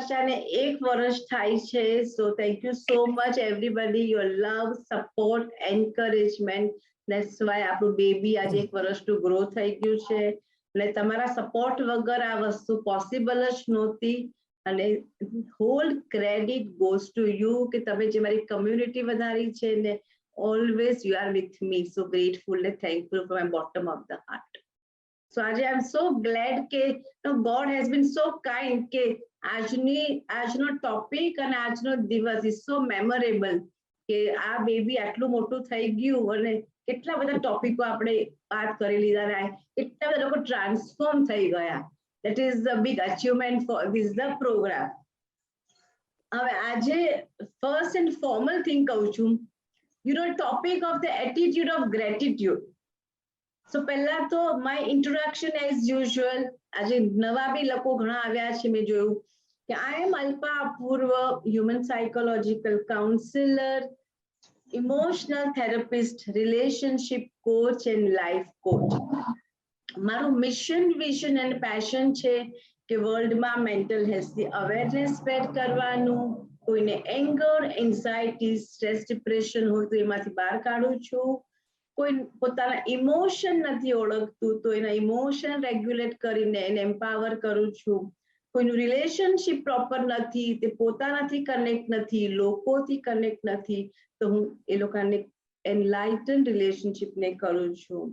ચર્ચાને 1 વર્ષ થાય છે. So thank you so much everybody, your love, support, encouragement. That's why આપણું બેબી આજે 1 વર્ષનું ગ્રો થઈ ગયું છે. અને તમારા સપોર્ટ વગર આ વસ્તુ પોસિબલ જ નહોતી. અને whole credit goes to you કે તમે જે મારી કમ્યુનિટી વધારી છે ને, always you are with me. So grateful ને thankful from my bottom of the heart. So આજે આઈ એમ સો ગ્લેડ કે God has been so kind કે આજનો ટોપિક અને આજનો દિવસ ઇઝ સો મેમોરેબલ કે આ બેબી આટલું મોટું થઈ ગયું અને કેટલા બધા ટોપિકો આપણે વાત કરી લીધા ને કેટલા બધા લોકો ટ્રાન્સફોર્મ થઈ ગયા. That is the big achievement for this the programme. હવે આજે ફર્સ્ટ એન્ડ ફોર્મલ થિંગ કહું છું, you know topic of the attitude of gratitude. So પહેલા તો માય ઇન્ટ્રોડક્શન એઝ યુઝ્યુઅલ. આજે નવા બી લોકો ઘણા આવ્યા છે, મેં જોયું કે I am Alpa Apurva, human psychological counsellor, emotional therapist, relationship coach and life coach. મારું મિશન, વિઝન એન્ડ પેશન છે કે વર્લ્ડમાં મેન્ટલ હેલ્થની અવેરનેસ સ્પ્રેડ કરવાનું. કોઈને એંગર, એન્ઝાયટી, સ્ટ્રેસ, ડિપ્રેશન હોય તો એમાંથી બહાર કાઢું છું. કોઈ પોતાના ઇમોશન નથી ઓળખતું તો એના ઇમોશન રેગ્યુલેટ કરીને એને એમ્પાવર કરું છું. કોઈનું રિલેશનશિપ પ્રોપર નથી, તે પોતાનાથી કનેક્ટ નથી, લોકોથી કનેક્ટ નથી, તો હું એ લોકોને એનલાઇટન રિલેશનશિપને કરું છું.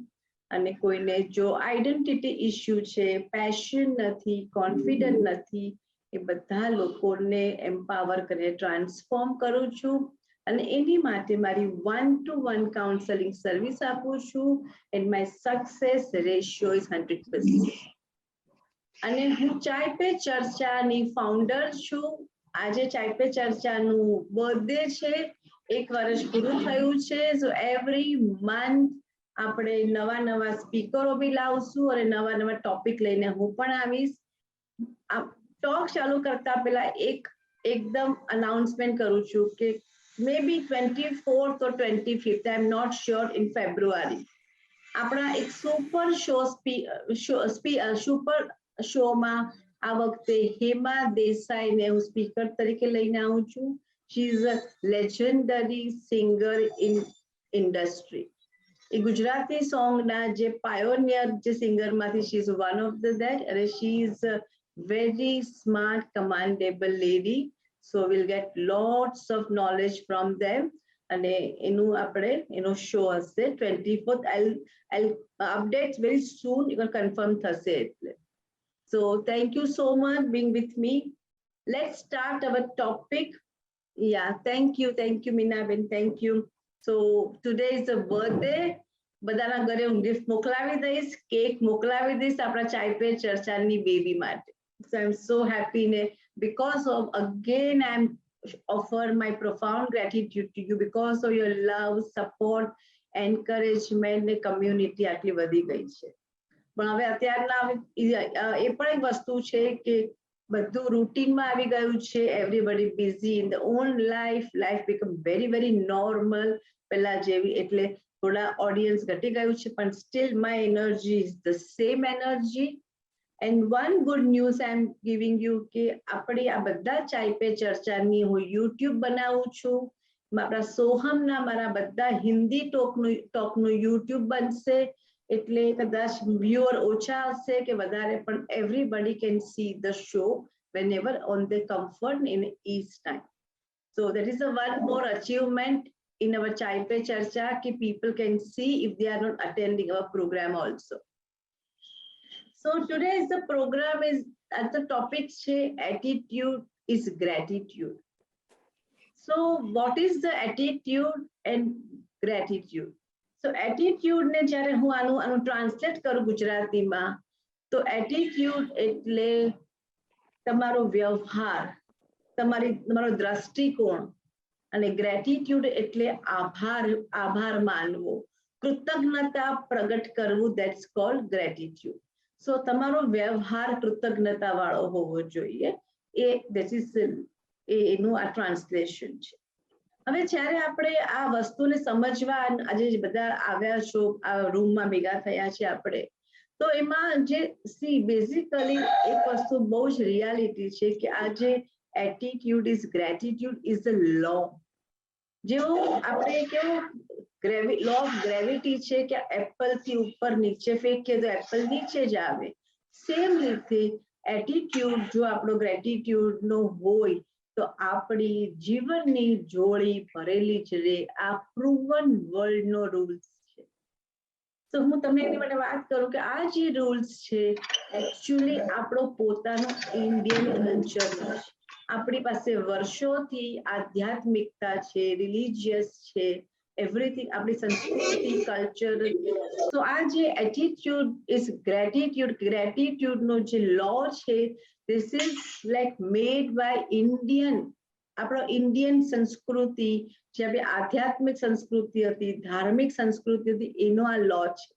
અને કોઈને જો આઈડેન્ટિટી ઇસ્યુ છે, પેશન નથી, કોન્ફિડન્ટ નથી, એ બધા લોકોને એમ્પાવર કરીને ટ્રાન્સફોર્મ કરું છું. અને એની માટે મારી 1-to-1 કાઉન્સેલિંગ સર્વિસ આપું છું. And my success ratio is 100%. અને હું ચાય પે ચર્ચાની ફાઉન્ડર છું. આજે ચાય પે ચર્ચાનું બર્થડે છે, 1 વર્ષ પૂરું થયું છે. સો એવરી મંથ આપણે નવા સ્પીકરો બી લાવશું અને નવા ટોપિક લઈને હું પણ આવીશ. ટોક ચાલુ કરતા પહેલા એકદમ અનાઉન્સમેન્ટ કરું છું કે maybe 24th or 25th, I'm not sure, in February. આપણા એક સુપર શોમાં આ વખતે હેમા દેસાઈને હું સ્પીકર તરીકે લઈને આવું છું. She is a legendary singer in industry. એ ગુજરાતી સોંગના જે પાયોનિયર જે સિંગરમાંથી she is one of the that. અને she is a very smart, commendable lady. So we'll get lots of knowledge from them. And એનો show હશે 24th. I'll update very soon. You can confirm થશે એટલે. So thank you so much being with me. Let's start our topic. Yeah, thank you Minaben, thank you. So today is a birthday. બધાના ઘરે હું gift મોકલાવી દઈશ, cake મોકલાવી દઈશ આપણા ચાય પે ચર્ચાની બેબી માટે. So I'm so happy because of, again, I'm offer my profound gratitude to you because of your love, support, encouragement ને community આટલી વધી ગઈ છે. પણ હવે અત્યારના એ પણ એક વસ્તુ છે કે બધું રૂટીનમાં આવી ગયું છે. everybody busy in their own life become very very normal પહેલા જેવી. એટલે થોડા ઓડિયન્સ ઘટી ગયું છે પણ still my energy is the same energy. And one good news I'm giving you કે આપણે આ બધા ચાય પે ચર્ચાની હું YouTube બનાવું છું. મારા સોહમના મારા બધા હિન્દી ટોકનું YouTube બનશે. એટલે કદાચ વ્યુઅર ઓછા હશે કે વધારે, પણ everybody can see the show whenever on their comfort in each time. So that is a one more achievement in our ચાય પે ચર્ચા કે people can see if they are not attending our program also. So today's the program is at the topic say attitude is gratitude. So what is the attitude and gratitude? So attitude ને જ્યારે હું આનું translate કરું ગુજરાતીમાં તો attitude એટલે તમારો વ્યવહાર, તમારો દ્રષ્ટિકોણ. અને gratitude એટલે આભાર માનવો, કૃતજ્ઞતા પ્રગટ કરવું. that's called gratitude. So તમારો વ્યવહાર કૃતજ્ઞતા વાળો હોવો જોઈએ. એનું આ ટ્રાન્સલેશન છે. હવે જ્યારે આપણે આ વસ્તુને સમજવા આજે બધા આવ્યા છો, આ રૂમમાં ભેગા થયા છે આપણે, તો એમાં જે બેઝિકલી એક વસ્તુ બહુ જ રિયાલિટી છે કે આજે attitude is gratitude is the law. જેવો આપણે કેવો લો ઓફ ગ્રેવિટી છે કે એપલ થી ઉપર નીચે ફેંકીએ તો એપલ નીચે જ આવે, સેમ રીતે એટીટ્યુડ જો આપણો ગ્રેટિટ્યુડ નો હોય તો આપણી જીવનની જોડી ભરેલી જ રહે. આ પ્રૂવન વર્લ્ડ નો રૂલ્સ છે. તો હું તમને એની માટે વાત કરું કે આ જે રૂલ્સ છે એકચ્યુઅલી આપણો પોતાનો ઇન્ડિયન કલ્ચર છે. આપણી પાસે વર્ષોથી આધ્યાત્મિકતા છે, રિલિજિયસ છે, એવરીથિંગ, આપણી સંસ્કૃતિ, કલ્ચર. તો આ જે એટીટ્યુડ ઇઝ ગ્રેટિટ્યુડ, ગ્રેટિટ્યુડ નો જે લો છે, this is like made by Indian, આપણો ઇન્ડિયન સંસ્કૃતિ, જે આપણી આધ્યાત્મિક સંસ્કૃતિ હતી, ધાર્મિક સંસ્કૃતિ હતી, એનો આ લો છે.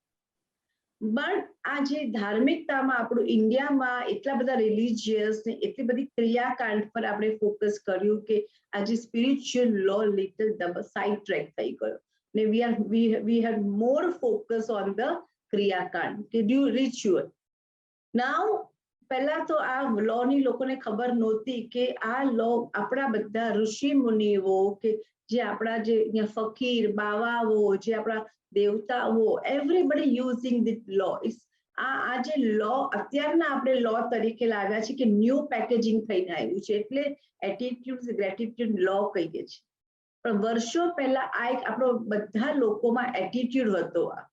બટ આ જે ધાર્મિકતામાં આપણું ઇન્ડિયામાં એટલા બધા રિલિજિયસ ને એટલી બધી ક્રિયાકાંડ પર આપણે ફોકસ કર્યું કે આ જે spiritual law little side track થઈ ગયો ને we have more focus on the ક્રિયાકાંડ કે રિચ્યુઅલ. નાઉ પહેલા તો આ લો ની લોકોને ખબર નહોતી કે આ લો આપણા બધા ઋષિ મુનિઓ કે જે આપણા જે ફકીર બાવાઓ, જે આપણા દેવતાઓ, એવરીબડી યુઝિંગ ધીસ લો. આ જે લો અત્યારના આપણે લો તરીકે લાવ્યા છે કે ન્યૂ પેકેજિંગ થઈને આવ્યું છે, એટલે એટીટ્યુડ ગ્રેટિટ્યુડ લો કહીએ છીએ. પણ વર્ષો પહેલા આ એક આપણો બધા લોકોમાં એટીટ્યુડ હતો, આ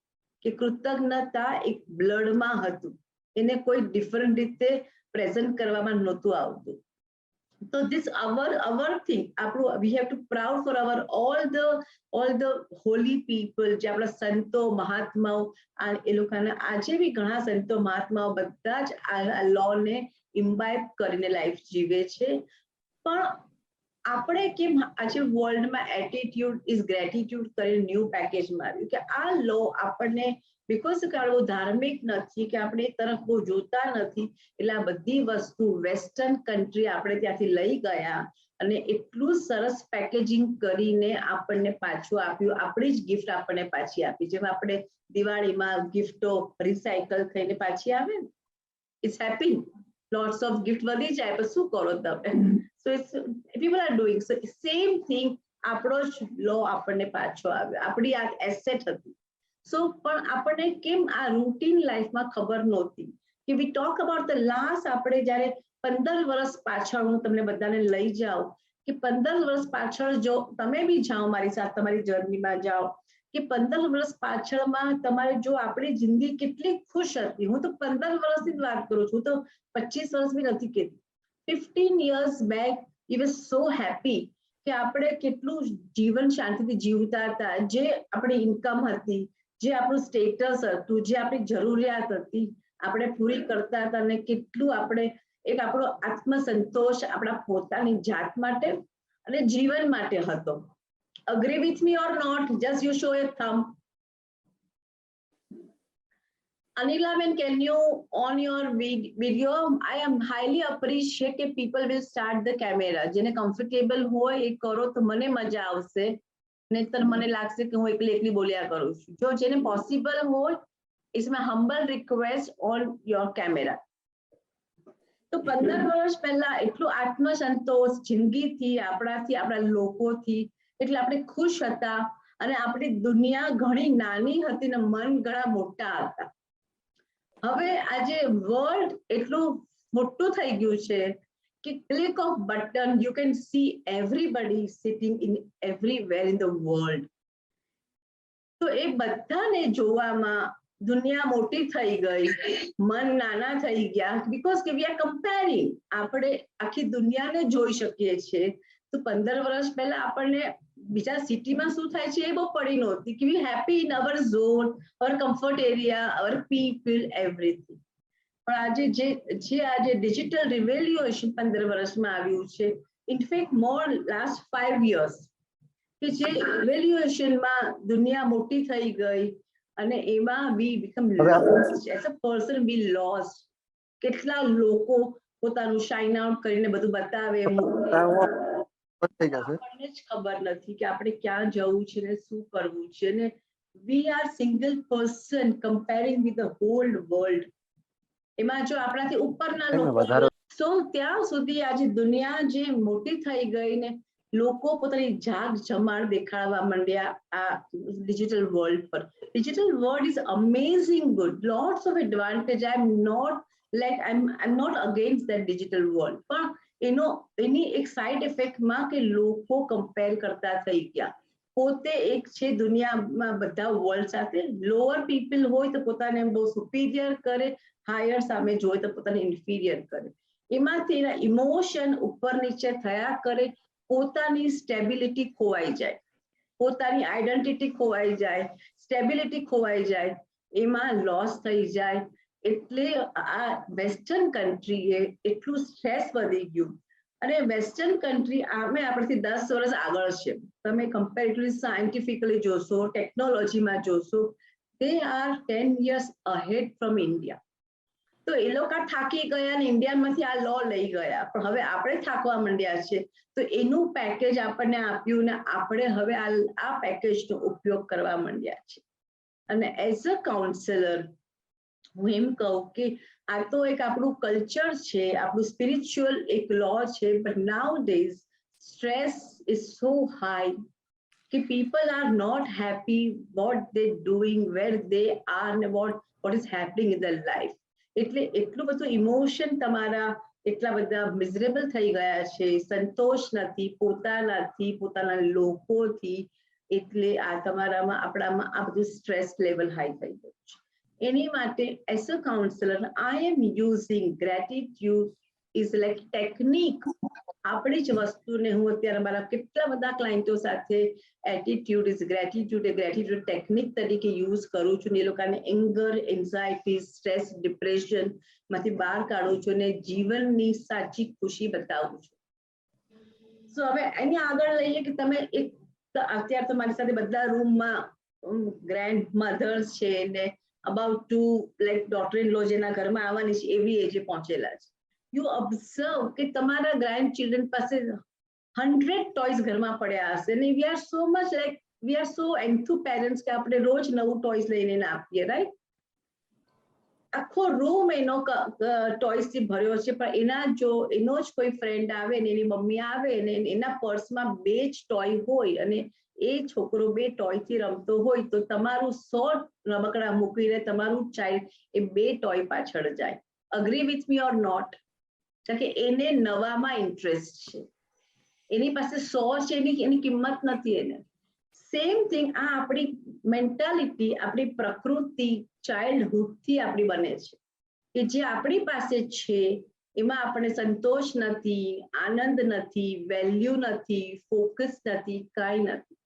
કે કૃતજ્ઞતા એક બ્લડમાં હતું, એને કોઈ ડિફરન્ટ રીતે પ્રેઝન્ટ કરવામાં નહોતું આવતું. તો this our thing, આપણું we have to proud for our all the holy people, જે આપણા સંતો મહાત્માઓ, એ લોકોના આજે બી ઘણા સંતો મહાત્માઓ બધા જ આ લો ને ઇમ્બાઇબ કરીને લાઈફ જીવે છે. પણ આપણે કેમ આજે વર્લ્ડમાં એટીટ્યુડ ઇઝ ગ્રેટિટ્યુડ કરીને ન્યૂ પેકેજમાં આવ્યું કે આ લો આપણને બીકોઝ કે બહુ ધાર્મિક નથી કે આપણે એ તરફ બહુ જોતા નથી, એટલે આ બધી વસ્તુ વેસ્ટર્ન કન્ટ્રી આપણે ત્યાંથી લઈ ગયા અને એટલું સરસ પેકેજિંગ કરીને આપણને પાછું આપ્યું, આપણી જ ગિફ્ટ આપણને પાછી આપી. જેમ આપણે દિવાળીમાં ગિફ્ટો રિસાયકલ થઈને પાછી આવે ને, it's happy, lots of gift વધી જાય પણ શું કરો તમે. So it's people are doing so same thing, આપણો જ લો આપણને પાછો આવ્યો, આપણી આ એસેટ હતી. સો પણ આપણને કેમ આ રૂટીન લાઈફમાં ખબર નહોતી કે વી ટોક અબાઉટ ધ લાસ્ટ, આપણે જ્યારે 15 વર્ષ પાછળ હું તમને બધાને લઈ જાઉં કે 15 વર્ષ પાછળ જો તમે બી જાઓ મારી સાથે, તમારી જર્નીમાં જાઓ કે 15 વર્ષ પાછળમાં તમારે જો આપણી જિંદગી કેટલી ખુશ હતી. હું તો 15 વર્ષની જ વાત કરું છું, તો 25 વર્ષ બી નથી કહેતી. 15 years back we were so happy કે આપણે કેટલું જીવન શાંતિથી જીવતા હતા, જે આપણી ઇન્કમ હતી, જે આપણું સ્ટેટસ હતું, જે આપણી જરૂરિયાત હતી, આપણે પૂરી કરતા હતા અને કેટલું આપણે એક આપણો આત્મસંતોષ આપણા પોતાની જાત માટે અને જીવન માટે હતો. Agree with me or not? Just you show a thumb. Anilaben, can you on your video? I am highly appreciate કે people will start the camera. જેને comfortable હોય એ કરો તો મને મજા આવશે, નહીતર મને લાગશે કે હું એકલી બોલ્યા કરું છું. જો જેને પોસિબલ હોય, it's my humble request on your camera. તો 15 વર્ષ પહેલા એટલું આત્મસંતોષ જિંદગીથી, આપણાથી, આપણા લોકોથી, એટલે આપણે ખુશ હતા અને આપણી દુનિયા ઘણી નાની હતી ને મન ઘણા મોટા હતા. હવે આજે વર્લ્ડ એટલું મોટું થઈ ગયું છે કે click of button you can see everybody sitting in everywhere in the world. તો એ બધાને જોવામાં દુનિયા મોટી થઈ ગઈ, મન નાના થઈ ગયા, બીકોઝ કે વી આર કમ્પેરિંગ. આપણે આખી દુનિયાને જોઈ શકીએ છીએ. તો 15 વર્ષ પહેલા આપણને બીજા સિટીમાં શું થાય છે એ બહુ પડી નહોતી કે we happy in our zone, our comfort area, our people, everything. પણ આજે આજે ડિજિટલ રિવોલ્યુશન 15 વર્ષમાં આવ્યું છે, ઇનફેક્ટ મોર લાસ્ટ 5 years, કે જે રિવોલ્યુશનમાં દુનિયા મોટી થઈ ગઈ અને એમાં we become lost as a person, we lost. કેટલા લોકો પોતાનું શાઇન આઉટ કરીને બધું બતાવે, આપણને જ ખબર નથી કે આપણે ક્યાં જવું છે ને શું કરવું છે. ને we R single person comparing with the hall world. એમાં જો આપણાથી ઉપરના લોકો સો ત્યાં સુધી આજે દુનિયા જે મોટી થઈ ગઈ ને લોકો પોતાની જાગ જમાડ દેખાડવા માંડ્યા આ ડિજિટલ વર્લ્ડ પર. Digital world is amazing good, lots of advantage. I am not like I am not against that digital world, પણ એની એક સાઇડ ઇફેક્ટમાં કે લોકો કમ્પેર કરતા થઈ ગયા. પોતે એક છે દુનિયામાં બધા વર્લ્ડ સાથે. લોઅર પીપલ હોય તો પોતાને બહુ સુપીરિયર કરે, હાયર સામે જોઈએ તો પોતાને ઇન્ફિરિયર કરે. એમાંથી એના ઇમોશન ઉપર નીચે થયા કરે, પોતાની સ્ટેબિલિટી ખોવાઈ જાય, પોતાની આઈડેન્ટિટી ખોવાઈ જાય, સ્ટેબિલિટી ખોવાઈ જાય, એમાં લોસ થઈ જાય. એટલે આ વેસ્ટર્ન કન્ટ્રીએ એટલું સ્ટ્રેસ વધી ગયું. અને વેસ્ટર્ન કન્ટ્રી આપણથી 10 વર્ષ આગળ છે. તમે કમ્પેરેટિવલી સાયન્ટિફિકલી જોશો, ટેકનોલોજીમાં જોશો, they are 10 years ahead from India. તો એ લોકો થાકી ગયા ને ઇન્ડિયામાંથી આ લો લઈ ગયા, પણ હવે આપણે થાકવા માંડ્યા છે. તો એનું પેકેજ આપણને આપ્યું ને આપણે હવે આ પેકેજનો ઉપયોગ કરવા માંડ્યા છે. અને એઝ અ કાઉન્સેલર હું એમ કહું કે આ તો એક આપણું કલ્ચર છે, આપણું સ્પિરિચ્યુઅલ એક લો છે. But nowadays stress is so high કે people are not happy what they doing, where they are ને what is happening in the life. એટલે એટલું બધું ઇમોશન તમારા એટલા બધા મિઝરેબલ થઈ ગયા છે, સંતોષ નથી પોતાનાથી, પોતાના લોકોથી. એટલે આ તમારામાં આપણામાં આ બધું સ્ટ્રેસ લેવલ હાઈ થઈ ગયું છે. એની માટે as a counsellor I am using gratitude is like technique. આપણી જ વસ્તુને હું અત્યારે મારા કેટલા બધા ક્લાયન્ટો સાથે એટીટ્યુડ ઇઝ ગ્રેટિટ્યુડ ટેકનિક તરીકે યુઝ કરું છું. એ લોકોને એંગર, એન્ઝાયટી, સ્ટ્રેસ, ડિપ્રેશન માંથી બહાર કાઢું છું અને જીવનની સાચી ખુશી બતાવું છું. સો હવે એની આગળ લઈએ કે તમે એક અત્યારે તો મારી સાથે બધા રૂમમાં ગ્રેન્ડ મધર્સ છે ને about to like daughter in law જેના ઘરમાં આવવાની છે એવી એજે પહોંચેલા છે. યુ ઓબ્ઝર્વ કે તમારા ગ્રેન્ડ ચિલ્ડ્રન પાસે 100 ટોયસ ઘરમાં પડ્યા હશે ને we are so much like we are so enthu parents કે આપણે રોજ નવું ટોયસ લઈને આપીએ, રાઈટ? આખો રૂમ એનો ટોયસ થી ભર્યો છે, પણ એનો જ કોઈ ફ્રેન્ડ આવે ને એની મમ્મી આવે ને એના પર્સમાં 2 જ ટોય હોય અને એ છોકરો 2 ટોય થી રમતો હોય તો તમારું 100 રમકડા મૂકીને તમારું ચાઇલ્ડ એ 2 ટોય પાછળ જાય. Agree with me or not? કે એને નવામાં ઇન્ટરેસ્ટ છે, એની પાસે 100 છે, એની કિંમત નથી એને. સેમ થિંગ આ આપણી મેન્ટાલિટી, આપણી પ્રકૃતિ ચાઇલ્ડહુડથી આપણી બને છે કે જે આપણી પાસે છે એમાં આપણને સંતોષ નથી, આનંદ નથી, વેલ્યુ નથી, ફોકસ નથી, કાંઈ નથી.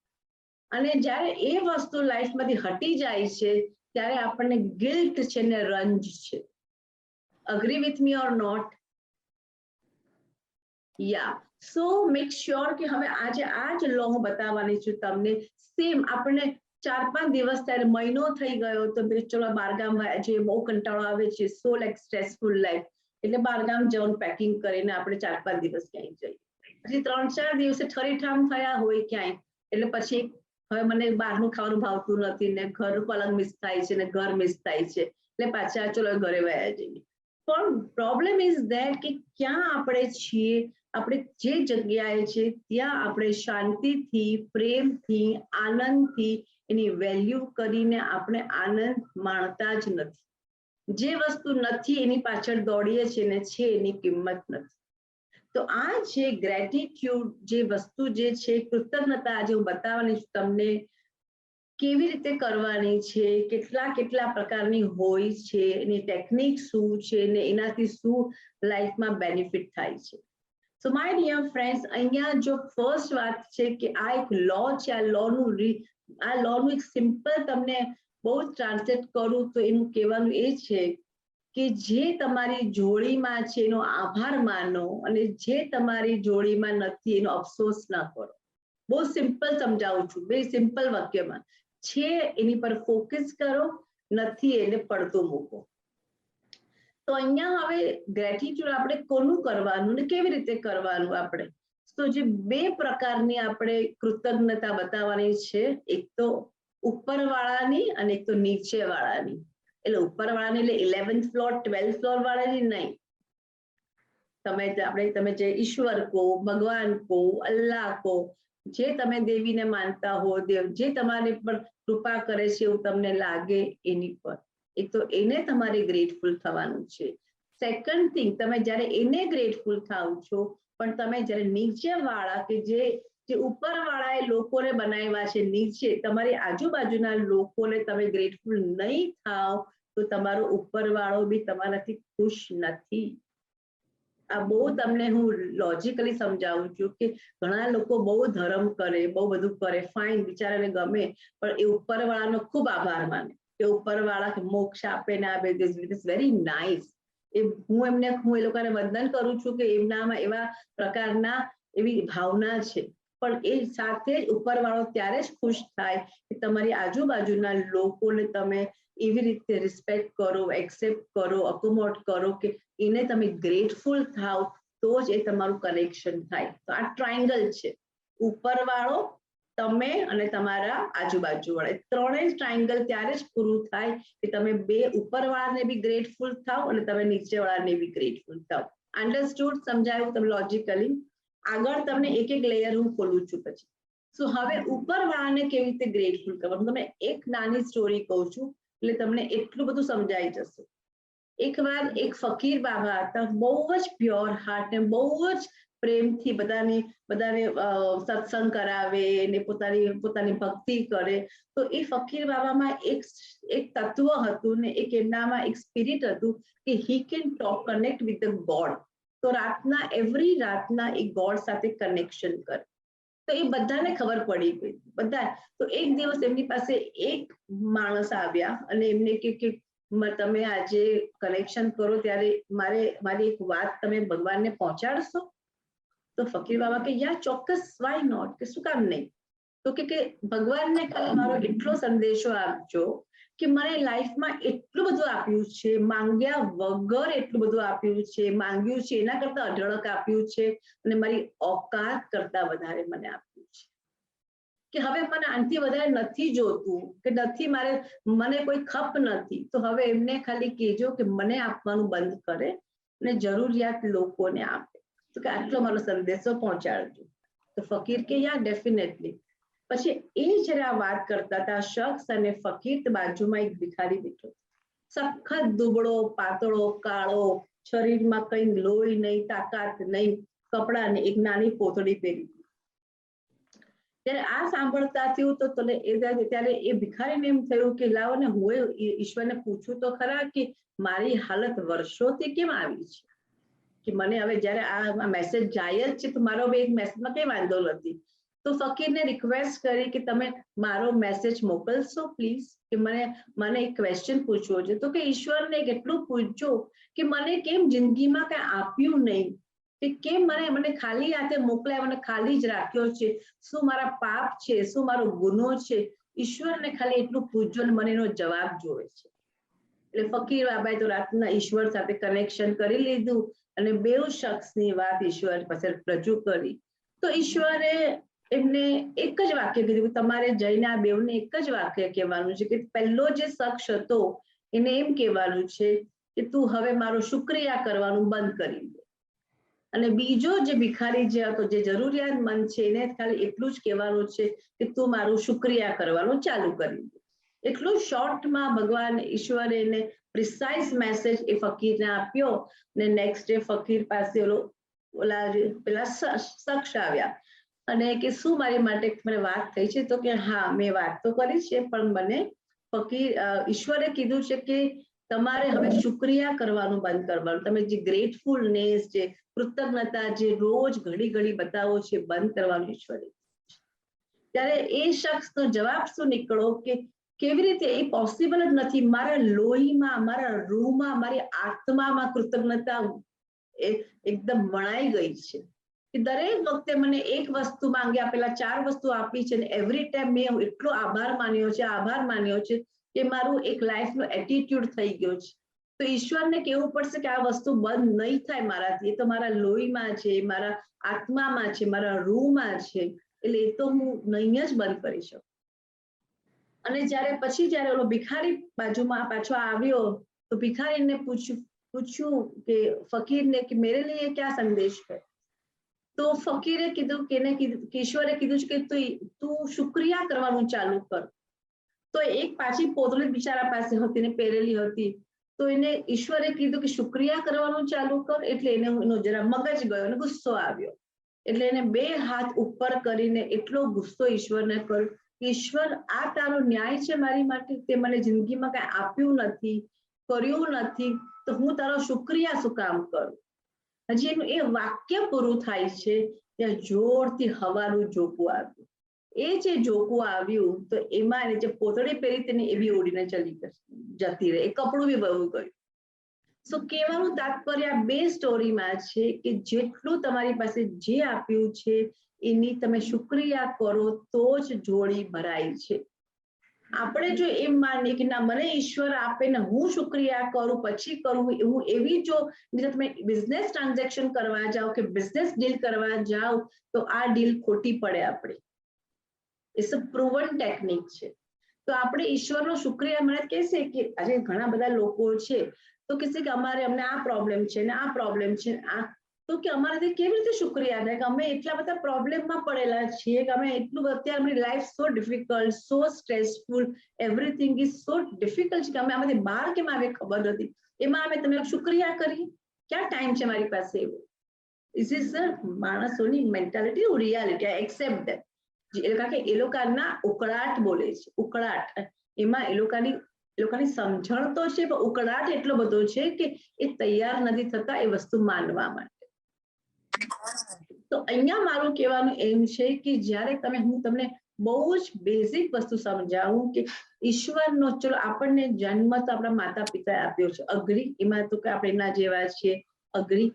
અને જ્યારે એ વસ્તુ લાઈફમાંથી હટી જાય છે ત્યારે આપણને ગિલ્ટ છે ને રંજ છે. Agree with me or not? Yeah. So make sure કે હવે આજે આ જ લો હું બતાવવાની છું તમને. સેમ આપણે 4-5 દિવસ ત્યારે મહિનો થઈ ગયો તો ચલો બહારગામ જે બહુ કંટાળો આવે છે, સો લાઈક સ્ટ્રેસફુલ લાઈફ, એટલે બહારગામ જવાનું પેકિંગ કરીને આપણે 4-5 દિવસ ક્યાંય જઈએ. પછી 3-4 દિવસે ઠરીઠામ થયા હોય ક્યાંય, એટલે પછી હવે મને બહારનું ખાવાનું ભાવતું નથી ને ઘર પલંગ મિસ થાય છે ને ઘર મિસ થાય છે, એટલે પાછા ચલો ઘરે વયા જઈએ. પણ પ્રોબ્લેમ ઇઝ ધેટ કે ક્યાં આપણે છીએ, આપણે જે જગ્યાએ છે ત્યાં આપણે શાંતિથી, પ્રેમથી, આનંદથી એની વેલ્યુ કરીને આપણે આનંદ માણતા જ નથી. જે વસ્તુ નથી એની પાછળ દોડીએ છીએ ને છે એની કિંમત નથી. તો આ જે ગ્રેટિટ્યુડ જે વસ્તુ જે છે, કૃતજ્ઞતા આજે હું બતાવવાની છું તમને કેવી રીતે કરવાની છે, કેટલા પ્રકારની હોય છે, એની ટેકનિક શું છે ને એનાથી શું લાઈફમાં બેનિફિટ થાય છે. સો માય ડિયર ફ્રેન્ડ્સ, અહીંયા જો ફર્સ્ટ વાત છે કે આ એક લો છે. આ લોનું એક સિમ્પલ તમને બહુ જ ટ્રાન્સલેટ કરું તો એનું કહેવાનું એ છે કે જે તમારી જોડીમાં છે એનો આભાર માનો અને જે તમારી જોડીમાં નથી એનો અફસોસ ના કરો. બહુ સિમ્પલ સમજાવું છું, બે સિમ્પલ વાક્યમાં. છે એની પર ફોકસ કરો, નથી એને પડતો મૂકો. તો અહીંયા હવે ગ્રેટિટ્યુડ આપણે કોનું કરવાનું ને કેવી રીતે કરવાનું આપણે? તો જે 2 પ્રકારની આપણે કૃતજ્ઞતા બતાવવાની છે, એક તો ઉપરવાળાની અને એક તો નીચેવાળાની. એટલે ઉપરવાળાની એટલે 11th ફ્લોર 12th ફ્લોર વાળાની નહીં, તમે જે ઈશ્વર કહો, ભગવાન કહો, અલ્લાહ કહો, જે તમે દેવીને માનતા હો, જે તમારી પર કૃપા કરે છે એવું તમને લાગે એની પર, તો એને તમારે ગ્રેટફુલ થવાનું છે. સેકન્ડ થિંગ, તમે જ્યારે એને ગ્રેટફુલ થાવ છો, પણ તમે જ્યારે નીચે વાળા કે જે ઉપર વાળાએ લોકોને બનાવ્યા છે, નીચે તમારી આજુબાજુના લોકોને તમે ગ્રેટફુલ નહીં થાવ તો તમારો ઉપરવાળો બી તમારાથી ખુશ નથી. આ બહુ તમને હું લોજિકલી સમજાવું છું કે ઘણા લોકો બહુ ધર્મ કરે, બહુ બધું કરે, ફાઇન, બિચારાને ગમે, પણ એ ઉપરવાળાનો ખૂબ આભાર માને કે ઉપરવાળા મોક્ષ આપે ને આપે. It is very nice. હું એ લોકોને વંદન કરું છું કે એમનામાં એવા પ્રકારના એવી ભાવના છે. પણ એ સાથે જ ઉપરવાળો ત્યારે જ ખુશ થાય કે તમારી આજુબાજુના લોકોને તમે એવી રીતે રિસ્પેક્ટ કરો, એક્સેપ્ટ કરો, અકોમોડ કરો કે એને તમે ગ્રેટફુલ થાવ, તો જ એ તમારું કનેક્શન થાય. તો આ ટ્રાયંગલ છે, ઉપરવાળો, તમે અને તમારા આજુબાજુ વાળા, ત્રણેય ટ્રાયંગલ ત્યારે જ પૂરું થાય કે તમે બે ઉપરવાળાને બી ગ્રેટફુલ થાવ અને તમે નીચેવાળાને બી ગ્રેટફુલ થાવ. અન્ડરસ્ટુડ? સમજાયું તમે લોજિકલી? આગળ તમને એક એક લેયર હું ખોલું છું પછી. સો હવે ઉપરવાળાને કેવી રીતે ગ્રેટફુલ કરવાનું, તમને એક નાની સ્ટોરી કહું છું એટલે તમને એટલું બધું સમજાઈ જશે. એકવાર એક ફકીર બાબા હતા, બહુ જ પ્યોર હાર્ટ ને બહુ જ પ્રેમથી બધાને સત્સંગ કરાવે ને પોતાની ભક્તિ કરે. તો એ ફકીર બાબામાં એક તત્વ હતું ને એક એમનામાં એક સ્પિરિટ હતું કે he can connect with the God. તો એવરી રાતના એ ગોડ સાથે કનેક્શન કરે. તો એ બધાને ખબર પડી ગઈ, બધા. તો એક દિવસ એમની પાસે એક માણસ આવ્યા અને એમને કે તમે આજે કનેક્શન કરો ત્યારે મારી એક વાત તમે ભગવાનને પહોંચાડશો? તો ફકીર બાબા કે યા ચોક્કસ, વાય નોટ, કે શું કામ નહીં? તો કે ભગવાનને મારો એટલો સંદેશો આપજો કે મને લાઈફમાં એટલું બધું આપ્યું છે, માંગ્યા વગર એટલું બધું આપ્યું છે, માંગ્યું છે એના કરતા અઢળક આપ્યું છે અને મારી ઓકાત કરતા વધારે મને આપ્યું છે કે હવે મને આનાથી વધારે નથી જોતું, કે નથી મને કોઈ ખપ નથી. તો હવે એમને ખાલી કહેજો કે મને આપવાનું બંધ કરે અને જરૂરિયાત લોકોને આપે. તો કે આટલો મારો સંદેશો પહોંચાડજો. તો ફકીર કે યા ડેફિનેટલી. પછી એ જ્યારે આ વાત કરતા હતા, શખ્સ અને ફકીર બાજુમાં એક ભિખારી બેઠો, સખત દુબળો, પાતળો, કાળો, શરીરમાં કઈ લોહી નહીં, તાકાત નહીં, કપડા ને એક નાની પોતળી પહેરી. ત્યારે આ સાંભળતા થયું તો ત્યારે એ ભિખારીને એમ થયું કે લાવો ને હું ઈશ્વરને પૂછું તો ખરા કે મારી હાલત વર્ષોથી કેમ આવી છે, કે મને હવે જ્યારે આ મેસેજ જાય જ છે તો મારો એક મેસેજમાં કઈ વાંધો નથી. તો ફકીરને રિક્વેસ્ટ કરી કે તમે મારો મેસેજ મોકલશો પ્લીઝ, કે મને એક ક્વેશ્ચન પૂછવો છે. તો કે ઈશ્વરને કેટલું પૂછજો કે મને કેમ જિંદગીમાં કઈ આપ્યું નહીં, કે કેમ મને ખાલી હાથે મોકલ્યા, મને ખાલી જ રાખ્યો છે, શું મારા પાપ છે, શું મારો ગુનો છે? ઈશ્વરને ખાલી એટલું પૂછજો અને મને એનો જવાબ જોવે છે. એટલે ફકીર બાબાએ તો રાતના ઈશ્વર સાથે કનેક્શન કરી લીધું અને બેઉ શખ્સની વાત ઈશ્વર પાસે રજૂ કરી. તો ઈશ્વરે એમને એક જ વાક્ય કીધું, તમારે જઈને આ બેઉને એક જ વાક્ય કહેવાનું છે કે પહેલો જે શખ્સ હતો એને એમ કહેવાનું છે કે તું હવે મારો શુક્રિયા કરવાનું બંધ કરી દે, અને બીજો જે ભિખારી જે હતો, જે જરૂરિયાતમંદ છે, એને ખાલી એટલું જ કહેવાનું છે કે તું મારું શુક્રિયા કરવાનું ચાલુ કરી દે. એટલું શોર્ટમાં ભગવાન ઈશ્વરે એને પ્રિસાઇઝ મેસેજ એ ફકીરને આપ્યો ને નેક્સ્ટ ડે ફકીર પાસે પેલા શખ્સ આવ્યા અને કે શું મારી માટે મને વાત થઈ છે? તો કે હા, મેં વાત તો કરી છે, પણ મને ઈશ્વરે કીધું છે કે તમારે હવે શુક્રિયા કરવાનું બંધ કરવાનું, તમે જે ગ્રેટફુલનેસ, જે કૃતજ્ઞતા જે રોજ ઘડી ઘડી બતાવો છે, બંધ કરવાનું ઈશ્વરે. ત્યારે એ શખ્સનો જવાબ શું નીકળો કે કેવી રીતે? એ પોસિબલ જ નથી. મારા લોહીમાં, મારા રૂહમાં, મારી આત્મામાં કૃતજ્ઞતા એકદમ વણાઈ ગઈ છે કે દરેક વખતે મને એક વસ્તુ માંગ્યા પેલા 4 વસ્તુ આપી છે અને એવરી ટાઈમ મેં એટલો આભાર માન્યો છે કે મારું એક લાઈફનો એટીટ્યુડ થઈ ગયો છે. તો ઈશ્વરને કહેવું પડશે કે આ વસ્તુ બંધ નહીં થાય મારાથી, એ તો મારા લોહીમાં છે, મારા આત્મામાં છે, મારા રૂહમાં છે, એટલે એ તો હું નહીં જ બંધ કરી શકું. અને પછી જ્યારે ઓલો ભિખારી બાજુમાં પાછો આવ્યો તો ભિખારીને પૂછ્યું કે ફકીરને કે મેરે લીએ क्या संदेश है, તો ફકીરે કીધું કે ઈશ્વરે કીધું કે તું શુક્રિયા કરવાનું ચાલુ કર. તો એક પાછી પોતળી બિચારા પાસે હતી ને પહેરેલી હતી, તો એને ઈશ્વરે કીધું કે શુક્રિયા કરવાનું ચાલુ કર, એટલે એનો જરા મગજ ગયો અને ગુસ્સો આવ્યો. એટલે એને બે હાથ ઉપર કરીને એટલો ગુસ્સો ઈશ્વરને કર્યો, ઈશ્વર આ તારો ન્યાય છે મારી માટે, તે મને જિંદગીમાં કઈ આપ્યું નથી, કર્યું નથી, તો હું તારો શુક્રિયા શું કામ કરું. હજી એનું એ વાક્ય પૂરું થાય છે ત્યાં જોરથી હવાનું ઝોકું આવ્યું. એ જે ઝોકું આવ્યું તો એમાં એને જે પોતળી પહેરી તેને એવી ઉડીને જતી રહી, એ કપડું બી બહુ ગયું. સો કહેવાનું તાત્પર્ય આ બે સ્ટોરીમાં છે કે જેટલું તમારી પાસે જે આપ્યું છે એની તમે શુક્રિયા કરો તો જ જોડી ભરાય છે. આપણે જો એમ માનીએ કે ના મને ઈશ્વર આપે ને હું શુક્રિયા કરું પછી કરું, એવું એવી જો તમે બિઝનેસ ટ્રાન્ઝેક્શન કરવા જાઓ કે બિઝનેસ ડીલ કરવા જાઓ તો આ ડીલ ખોટી પડે. આપણે ઇટ્સ અ પ્રૂવન ટેકનિક છે. તો આપણે ઈશ્વરનો શુક્રિયા મને કહેશે કે આજે ઘણા બધા લોકો છે તો કહેશે કે અમને આ પ્રોબ્લેમ છે ને આ પ્રોબ્લેમ છે, આ તો કે અમારાથી કેવી રીતે શુક્રિયા થાય કે અમે એટલા બધા પ્રોબ્લેમમાં પડેલા છીએ કે અમે એટલું અત્યારે અમારી life so difficult, so stressful, everything is so difficult કે અમે આમાંથી બહાર કેમ આવે ખબર નથી, એમાં અમે તમે શુક્રિયા કરીએ. ક્યાં ટાઈમ છે મારી પાસે એવો? This is a માણસોની mentality, reality. I accept that. એ લોકોના ઉકળાટ બોલે છે, ઉકળાટ. એમાં એ લોકોની સમજણ તો છે પણ ઉકળાટ એટલો બધો છે કે એ તૈયાર નથી થતા એ વસ્તુ માનવા માટે. તો અહીંયા મારું કહેવાનું એમ છે કે જ્યારે હું તમને બહુ જ બેઝિક વસ્તુ સમજાવું કે ઈશ્વરનો, ચલો આપણને જન્મ તો આપણા માતા પિતાએ આપ્યો છે, અગ્રી, એમાં તો કે આપણે એના જેવા છીએ, અગ્રી.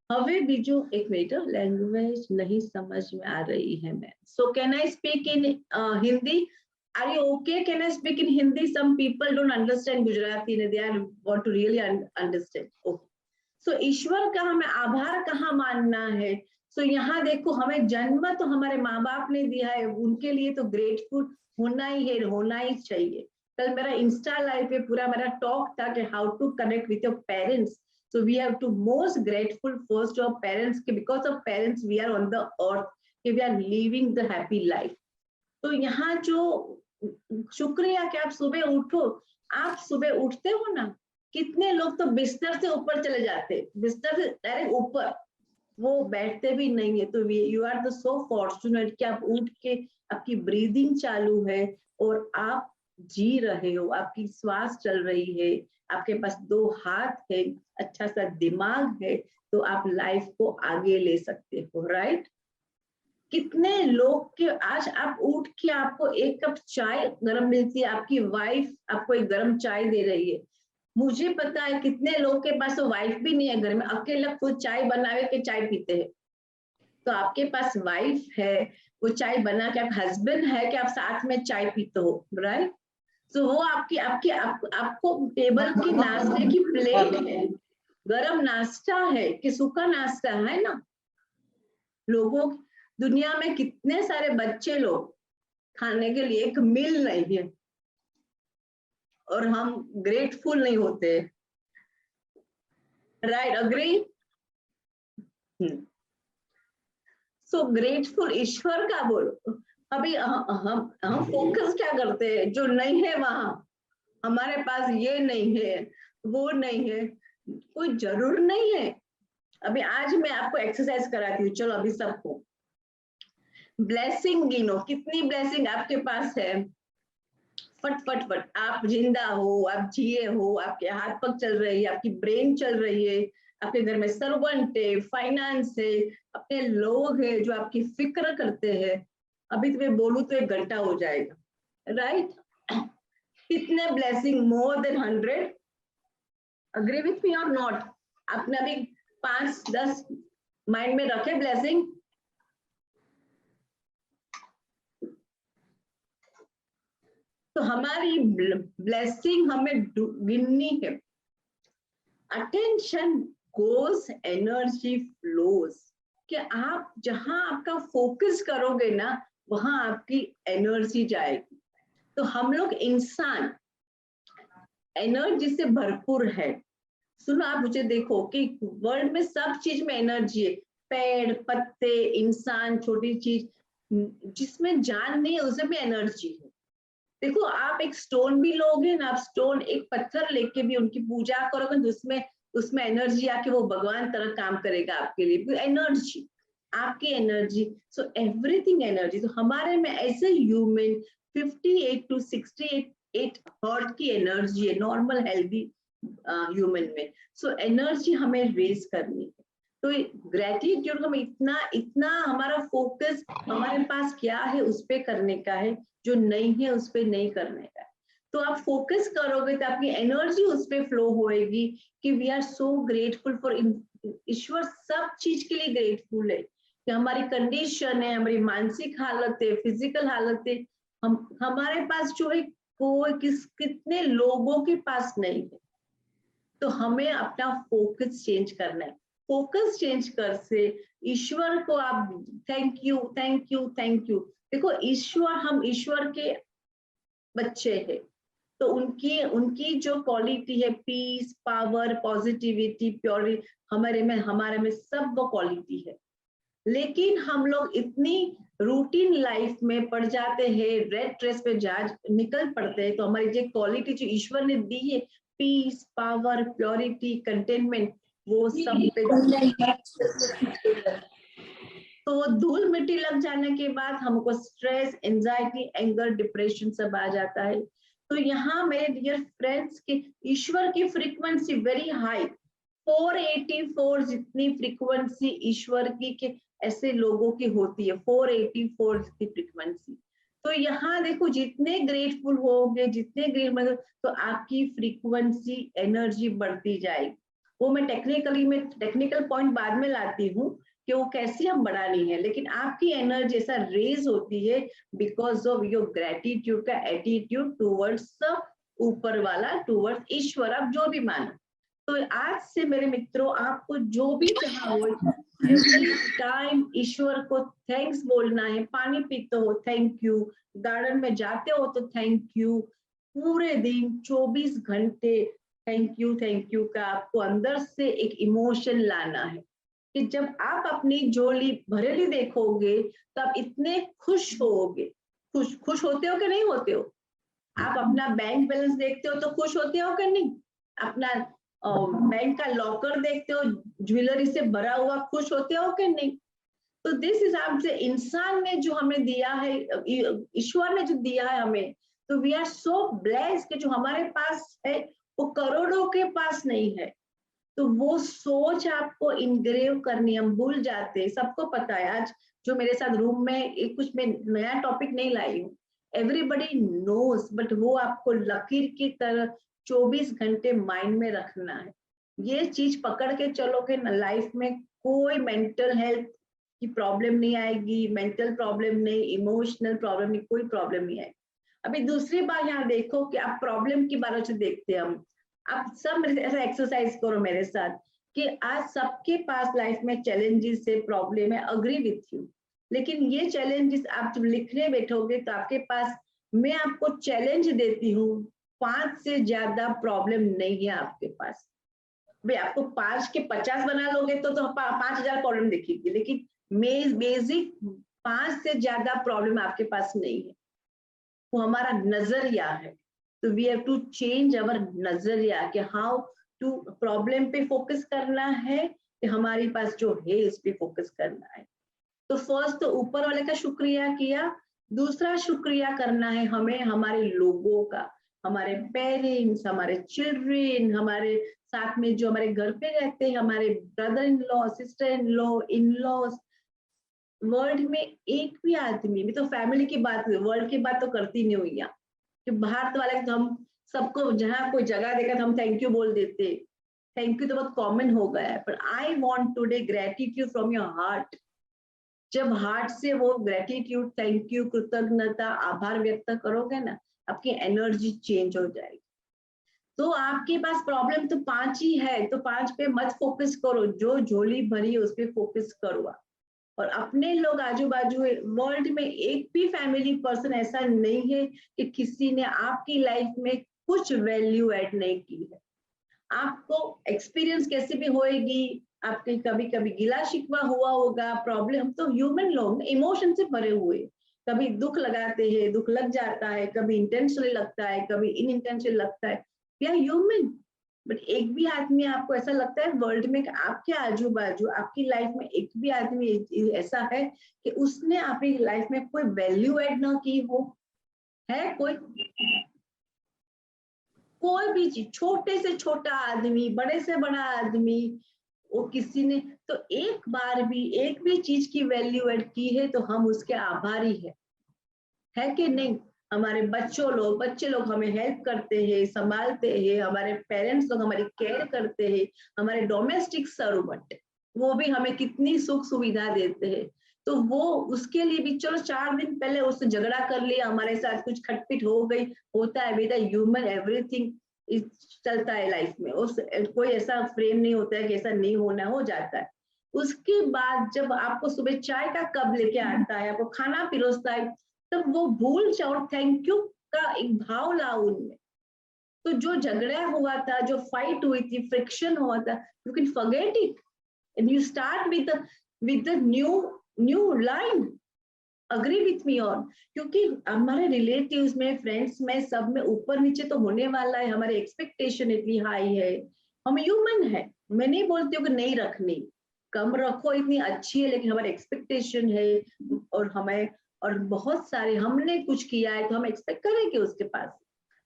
હવે બીજું એક મિનિટ, લેંગ્વેજ નહીં સમજ में आ रही है मैं, so can I speak in Hindi? Are you okay? Can I speak in Hindi? Some people don't understand Gujarati and they want to really understand. Okay. So ईश्वर का हमें आभार कहाँ मानना है? So यहाँ देखो, हमें जन्म तो हमारे माँ बाप ने दिया है, उनके लिए तो ग्रेटफुल होना ही है, होना ही चाहिए. कल मेरा इंस्टा लाइव पे पूरा मेरा टॉक था कि how to connect with your parents. So we have to most grateful first to our parents, because of parents we are on the earth, we are living the happy life. तो यहाँ जो शुक्रिया कि आप सुबह उठो, आप सुबह उठते हो ना, कितने लोग तो बिस्तर से ऊपर चले जाते, बिस्तर से डायरेक्ट ऊपर, वो बैठते भी नहीं है. तो you are the so fortunate कि आप उठ के आपकी ब्रीदिंग चालू है और आप जी रहे हो, आपकी श्वास चल रही है, आपके पास 2 हाथ है, अच्छा सा दिमाग है, तो आप लाइफ को आगे ले सकते हो. राइट? कितने लोग के आज आप उठ के आपको 1 कप चाय गरम मिलती है, आपकी वाइफ आपको एक गरम चाय दे रही है. मुझे पता है कितने लोग के पास तो वाइफ भी नहीं है घर में, अकेला खुद चाय बनावे के चाय पीते हैं. तो आपके पास वाइफ है, वो चाय बना के, आप हस्बैंड है कि आप साथ में चाय पीते हो. राइट? तो वो आपको टेबल की नाश्ते की प्लेट है, गरम नाश्ता है कि सूखा नाश्ता है ना. लोगों दुनिया में कितने सारे बच्चे लोग खाने के लिए एक मील नहीं है और हम ग्रेटफुल नहीं होते. राइट? अग्री? सो ग्रेटफुल ईश्वर का बोलो. अभी हम फोकस क्या करते हैं, जो नहीं है वहां, हमारे पास ये नहीं है, वो नहीं है, कोई जरूर नहीं है. अभी आज मैं आपको एक्सरसाइज कराती हूँ, चलो अभी सबको ब्लेसिंग गिनो, कितनी ब्लेसिंग आपके पास है. फट फट फट, आप जिंदा हो, आप जिए हो, आपके हाथ पग चल रही है, आपकी ब्रेन चल रही है, आपके घर में सर्वेंट है, फाइनेंस है, अपने लोग है जो आपकी फिक्र करते हैं. अभी तुम्हें बोलूं तो 1 घंटा हो जाएगा. राइट? कितने blessing, more than 100. Agree with me और नॉट? आपने अभी 5-10 माइंड में रखे ब्लेसिंग? तो हमारी ब्लेसिंग हमें गिननी है. Attention goes, energy flows. कि आप जहां आपका फोकस करोगे ना वहां आपकी एनर्जी जाएगी. तो हम लोग इंसान एनर्जी से भरपूर है. सुनो, आप मुझे देखो कि वर्ल्ड में सब चीज में एनर्जी है, पेड़ पत्ते इंसान छोटी चीज, जिसमें जान नहीं है उसमें भी एनर्जी है। देखो आप एक स्टोन भी लोगे ना, आप स्टोन एक पत्थर लेके भी उनकी पूजा करोगे तो उसमें उसमें एनर्जी आके वो भगवान तरह काम करेगा आपके लिए, एनर्जी, आपकी एनर्जी। So everything energy. तो हमारे में ऐसे ह्यूमन 58 टू 68 हर्ट की एनर्जी है नॉर्मल हेल्दी ह्यूमन में। सो एनर्जी हमें रेज करनी है। तो ग्रेटिट्यूड हम इतना इतना हमारा फोकस हमारे पास क्या है उस पे करने का है, जो नहीं है उस पे नहीं करने का। तो आप फोकस करोगे तो आपकी एनर्जी उस पे फ्लो होएगी कि we are so grateful for, ईश्वर सब चीज के लिए ग्रेटफुल है कि हमारी कंडीशन है, हमारी मानसिक हालत है, फिजिकल हालत है, हम हमारे पास जो है कोई कितने लोगों के पास नहीं है। तो हमें अपना फोकस चेंज करना है। फोकस चेंज कर से ईश्वर को आप thank you thank you thank you. देखो ईश्वर, हम ईश्वर के बच्चे हैं, तो उनकी उनकी जो क्वालिटी है पीस पावर पॉजिटिविटी प्योरिटी, हमारे में सब वो क्वालिटी है। लेकिन हम लोग इतनी रूटीन लाइफ में पड़ जाते हैं, रेड रेस पे जा निकल पड़ते हैं, तो हमारी जो क्वालिटी जो ईश्वर ने दी है पीस पावर प्योरिटी कंटेनमेंट, वो सब पे तो धूल मिट्टी लग जाने के बाद हमको स्ट्रेस एंजाइटी एंगर डिप्रेशन सब आ जाता है। तो यहाँ मेरे डियर फ्रेंड्स के ईश्वर की फ्रीक्वेंसी वेरी हाई, 484 जितनी फ्रीक्वेंसी ईश्वर की के ऐसे लोगों की होती है, 484 जितनी फ्रीक्वेंसी। तो यहाँ देखो जितने ग्रेटफुल होगे, जितने ग्रेट मतलब, तो आपकी फ्रीक्वेंसी एनर्जी बढ़ती जाएगी। वो मैं टेक्निकल पॉइंट बाद में लाती हूँ कि वो कैसे हम बढ़ानी है, लेकिन आपकी एनर्जी ऐसा रेज होती है बिकॉज ऑफ योर ग्रेटिट्यूड का एटीट्यूड टूवर्ड्स ऊपर वाला, टूवर्ड्स ईश्वर, आप जो भी मानो। तो आज से मेरे मित्रों आपको जो भी चाहा हो, एवरी टाइम ईश्वर को थैंक्स बोलना है। पानी पीते हो थैंक यू, गार्डन में जाते हो तो थैंक यू, पूरे दिन 24 घंटे थैंक यू का आपको अंदर से एक इमोशन लाना है कि जब आप अपनी झोली भरेली देखोगे तो आप इतने खुश होगे। खुश खुश होते हो कि नहीं होते हो? आप अपना बैंक बैलेंस देखते हो तो खुश होते हो कि नहीं? अपना बैंक का लॉकर देखते हो ज्वेलरी से भरा हुआ, खुश होते हो कि नहीं? तो दिस हिसाब से इंसान ने जो हमें दिया है, ईश्वर ने जो दिया है हमें, तो वी आर सो ब्लेस्ड कि जो हमारे पास है वो करोड़ों के पास नहीं है। तो वो सोच आपको इनग्रेव करनी, हम भूल जाते हैं, सबको पता है। आज जो मेरे साथ रूम में एक कुछ मैं नया टॉपिक नहीं लाई हूँ, एवरीबडी नोज, बट वो आपको लकीर की तरह 24 घंटे माइंड में रखना है। ये चीज पकड़ के चलोगे ना, लाइफ में कोई मेंटल हेल्थ की प्रॉब्लम नहीं आएगी, मेंटल प्रॉब्लम नहीं, इमोशनल प्रॉब्लम नहीं, कोई प्रॉब्लम नहीं आएगी। अभी दूसरी बात यहाँ देखो कि आप प्रॉब्लम की बारे से देखते हैं हम, आप सब ऐसा एक्सरसाइज करो मेरे साथ कि आज सबके पास लाइफ में चैलेंजेस से प्रॉब्लम है, अग्री विथ यू। लेकिन ये चैलेंजेस आप जब लिखने बैठोगे तो आपके पास, मैं आपको चैलेंज देती हूँ, 5 से ज्यादा प्रॉब्लम नहीं है आपके पास। भाई आपको 5 के 50 बना लोगे तो 5,000 प्रॉब्लम दिखेगी, लेकिन बेसिक 5 से ज्यादा प्रॉब्लम आपके पास नहीं है। वो हमारा नजरिया है। तो we have to change our नजरिया कि हाउ टू प्रॉब्लम पे फोकस करना है कि हमारे पास जो है इस पे फोकस करना है। तो फर्स्ट तो ऊपर वाले का शुक्रिया किया, दूसरा शुक्रिया करना है हमें हमारे लोगों का, हमारे पेरेंट्स, हमारे चिल्ड्रन, हमारे साथ में जो हमारे घर पे रहते हैं, हमारे brother in law, sister in law, world में एक भी आदमी, मैं तो फैमिली की बात, वर्ल्ड की बात तो करती नहीं हुई यहाँ, कि बाहर तो वाले तो हम सबको जहाँ कोई जगह देखा तो हम थैंक यू बोल देते, थैंक यू तो बहुत कॉमन हो गया है। पर I want today gratitude from your heart. जब हार्ट से वो ग्रेटिट्यूड, थैंक यू, कृतज्ञता, आभार व्यक्त करोगे ना, आपकी एनर्जी चेंज हो जाएगी। तो आपके पास प्रॉब्लम तो 5 ही है, तो 5 पे मत फोकस करो, जो झोली भरी है उस पे फोकस करो। और अपने लोग आजू बाजू, वर्ल्ड में एक भी फैमिली पर्सन ऐसा नहीं है कि किसी ने आपकी लाइफ में कुछ वैल्यू ऐड नहीं की है। आपको एक्सपीरियंस कैसे भी होएगी, आपके कभी कभी गिला शिकवा हुआ होगा, प्रॉब्लम, तो ह्यूमन लोग इमोशन से भरे हुए, कभी दुख लगाते हैं, दुख लग जाता है, कभी इंटेंशनली लगता है, कभी इन इंटेंशनली लगता है, वी आर ह्यूमन। बट एक भी आदमी आपको ऐसा लगता है वर्ल्ड में कि आपके आजू बाजू आपकी लाइफ में एक भी आदमी ऐसा है कि उसने अपनी लाइफ में कोई वैल्यू एड ना की हो? है कोई? कोई भी चीज, छोटे से छोटा आदमी, बड़े से बड़ा आदमी, वो किसी ने तो एक भी चीज की वैल्यू एड की है तो हम उसके आभारी है कि नहीं? हमारे बच्चे लोग हमें हेल्प करते हैं, संभालते हैं, हमारे पेरेंट्स लोग हमारी केयर करते हैं, हमारे डोमेस्टिक सर्वेंट वो भी हमें कितनी सुख सुविधा देते हैं। तो वो उसके लिए भी चलो 4 दिन पहले उससे झगड़ा कर लिया, हमारे साथ कुछ खटपिट हो गई, होता है बेटा, ह्यूमन, एवरीथिंग चलता है लाइफ में, उस कोई ऐसा फ्रेम नहीं होता है कि ऐसा नहीं होना, हो जाता है। उसके बाद जब आपको सुबह चाय का कप लेके आता है, आपको खाना पिरोसता है, तब वो भूल जाओ, थैंक यू का एक भाव लाओ उनमें। तो जो झगड़ा हुआ था, जो फाइट हुई थी, फ्रिक्शन हुआ था, you can forget it and you start with the new line, agree with me on. क्योंकि हमारे रिलेटिव्स में, फ्रेंड्स में, सब में ऊपर नीचे तो होने वाला है, हमारे एक्सपेक्टेशन इतनी हाई है, हम ह्यूमन है। मैं नहीं बोलती हूँ कि नहीं रखनी, कम रखो, इतनी अच्छी है, लेकिन हमारे एक्सपेक्टेशन है, और हमें, और बहुत सारे हमने कुछ किया है तो हम एक्सपेक्ट करेंगे उसके पास।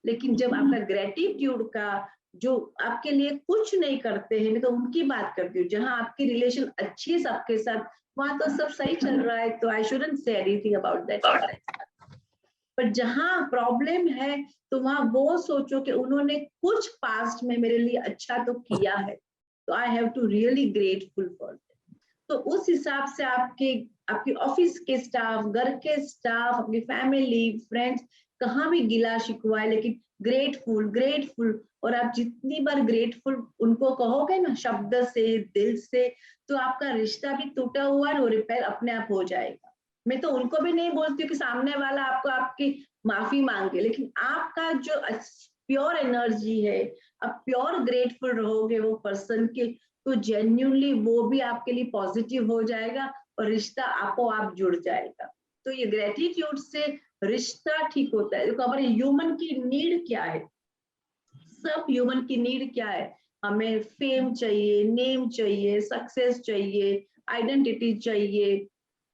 लेकिन जब आपका ग्रेटिट्यूड का, जो आपके लिए कुछ नहीं करते हैं, मैं तो उनकी बात करती हूँ, जहां आपकी रिलेशन अच्छी है सबके साथ, वहां तो सब सही चल रहा है, तो I shouldn't say anything about that. पर जहां प्रॉब्लम है, तो वहां वो सोचो कि उन्होंने कुछ पास्ट में मेरे लिए अच्छा तो किया है, तो I have to really grateful for. तो उस हिसाब से आपके ऑफिस के स्टाफ, घर के स्टाफ, आपकी फैमिली, फ्रेंड्स, कहाँ भी गिला शिकवा है, लेकिन ग्रेटफुल ग्रेटफुल, और आप जितनी बार ग्रेटफुल उनको कहोगे ना, शब्द से, दिल से, तो आपका रिश्ता भी टूटा हुआ है, वो रिपेयर अपने आप हो जाएगा। मैं तो उनको भी नहीं बोलती हूँ कि सामने वाला आपको आपकी माफी मांगे, लेकिन आपका जो प्योर एनर्जी है, आप प्योर ग्रेटफुल रहोगे वो पर्सन के, तो जेन्युइनली वो भी आपके लिए पॉजिटिव हो जाएगा और रिश्ता आपो आप जुड़ जाएगा। तो ये ग्रेटिट्यूड से रिश्ता ठीक होता है। देखो हमारे ह्यूमन की नीड क्या है, सब ह्यूमन की नीड क्या है, हमें फेम चाहिए, नेम चाहिए, सक्सेस चाहिए, आइडेंटिटी चाहिए,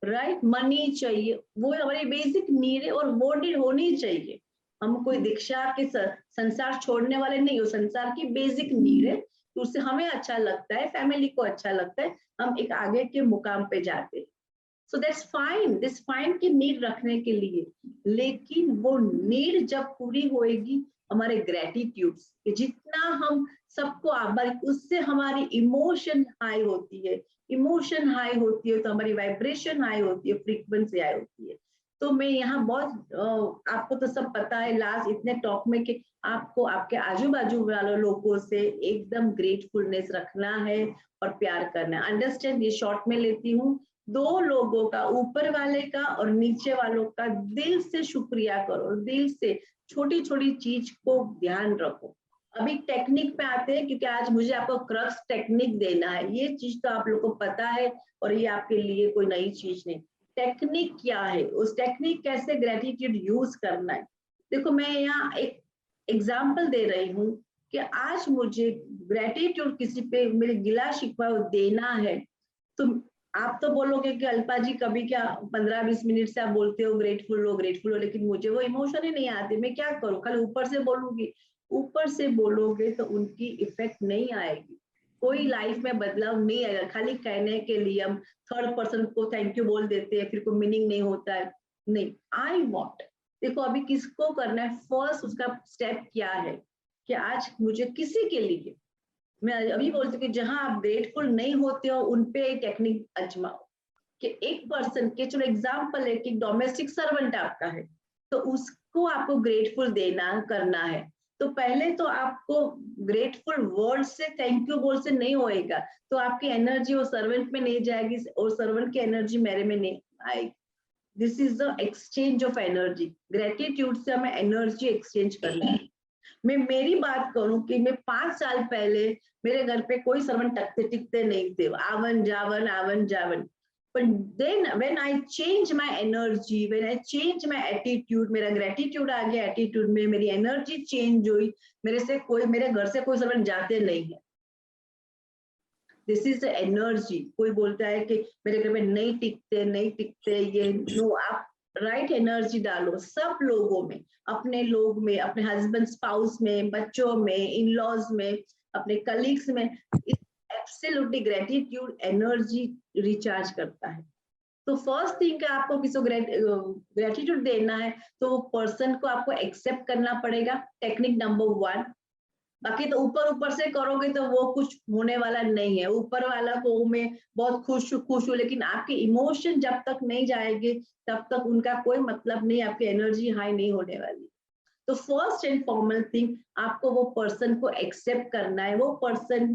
राइट, मनी चाहिए, वो हमारी बेसिक नीड है, और वो नीड होनी चाहिए। हम कोई दीक्षा के संसार छोड़ने वाले नहीं हो, संसार की बेसिक नीड है, तो उससे हमें अच्छा लगता है, फैमिली को अच्छा लगता है, हम एक आगे के मुकाम पे जाते हैं। So that's fine, this fine की नीड रखने के लिए, लेकिन वो नीड जब पूरी होएगी हमारे ग्रेटिट्यूड, जितना हम सबको आभारी, उससे हमारी इमोशन हाई होती है, इमोशन हाई होती है तो हमारी वाइब्रेशन हाई होती है, फ्रीक्वेंसी हाई होती है। तो मैं यहाँ बहुत आपको तो सब पता है लास्ट इतने टॉक में कि आपको आपके आजू बाजू वाले लोगों से एकदम ग्रेटफुलनेस रखना है और प्यार करना है। अंडरस्टैंड, ये शॉर्ट में लेती हूँ, दो लोगों का, ऊपर वाले का और नीचे वालों का, दिल से शुक्रिया करो, दिल से छोटी छोटी चीज को ध्यान रखो। अभी टेक्निक पे आते हैं, क्योंकि आज मुझे आपको क्रक्स टेक्निक देना है, ये चीज तो आप लोगों को पता है और ये आपके लिए कोई नई चीज नहीं। टेक्निक क्या है, उस टेक्निक कैसे ग्रेटिट्यूड यूज करना है। देखो मैं यहाँ एक एग्जाम्पल दे रही हूँ कि आज मुझे ग्रेटिट्यूड किसी पे मेरे गिला शिकवा देना है, तो आप तो बोलोगे कि अल्पा जी कभी क्या 15-20 मिनट से आप बोलते हो ग्रेटफुल हो, लेकिन मुझे वो इमोशन ही नहीं आती, मैं क्या करूं, कल ऊपर से बोलूंगी, ऊपर से बोलोगे तो उनकी इफेक्ट नहीं आएगी, कोई लाइफ में बदलाव नहीं आएगा। खाली कहने के लिए हम थर्ड पर्सन को थैंक यू बोल देते हैं, फिर कोई मीनिंग नहीं होता है। नहीं, आई वॉन्ट, देखो अभी किसको करना है, फर्स्ट उसका स्टेप क्या है कि आज मुझे किसी के लिए, मैं अभी बोलती हूँ कि जहां आप ग्रेटफुल नहीं होते हो उनपे टेक्निक आजमाओ। कि एक पर्सन के, चलो एग्जांपल है कि डोमेस्टिक सर्वेंट आपका है, तो उसको आपको ग्रेटफुल देना करना है, तो पहले तो आपको ग्रेटफुल वर्ड से, थैंक यू बोल से नहीं होएगा, तो आपकी एनर्जी वो सर्वेंट में नहीं जाएगी और सर्वेंट की एनर्जी मेरे में नहीं आएगी। This is the exchange of energy, gratitude से हमें एनर्जी एक्सचेंज करना है। मैं मेरी बात करूं कि मैं 5 साल पहले मेरे घर पे कोई सर्वेंट टकते टिकते नहीं थे, आवन जावन। But then when I change my energy, when I change my attitude, मेरा ग्रेटिट्यूड आ गया एटीट्यूड में, मेरी एनर्जी चेंज हुई, मेरे घर से कोई सर्वेंट जाते नहीं है। This is the energy. कोई बोलता है कि मेरे घर में नहीं टिकते ये, नो, आप राइट एनर्जी डालो सब लोगों में, अपने लोग में, अपने हस्बैंड स्पाउस में, बच्चों में, इन लॉज में, अपने कलीग्स में। एब्सोल्युटली ग्रेटिट्यूड एनर्जी रिचार्ज करता है। तो फर्स्ट थिंग आपको किसी को ग्रेटिट्यूड देना है तो वो पर्सन को आपको एक्सेप्ट करना पड़ेगा, टेक्निक नंबर 1। बाकी तो ऊपर ऊपर से करोगे तो वो कुछ होने वाला नहीं है। ऊपर वाला को मैं बहुत खुश हूँ, लेकिन आपके इमोशन जब तक नहीं जाएंगे तब तक उनका कोई मतलब नहीं, आपकी एनर्जी हाई नहीं होने वाली। तो फर्स्ट एंड फॉर्मल थिंग, आपको वो पर्सन को एक्सेप्ट करना है। वो पर्सन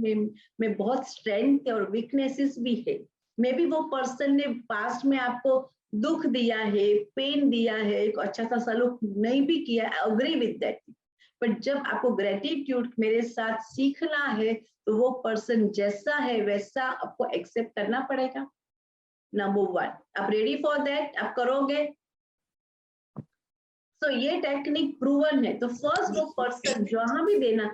में बहुत स्ट्रेंथ है और वीकनेसेस भी है। मे बी वो पर्सन ने पास्ट में आपको दुख दिया है, पेन दिया है, अच्छा सा सलूक नहीं भी किया, अग्री विद दैट। बट जब आपको ग्रेटिट्यूड मेरे साथ सीखना है तो वो पर्सन जैसा है वैसा आपको एक्सेप्ट करना पड़ेगा। नंबर 1, आप रेडी फॉर दैट? आप करोगे? तो ये टेक्निक प्रूवन है। तो फर्स्ट वो पर्सन जहां भी देना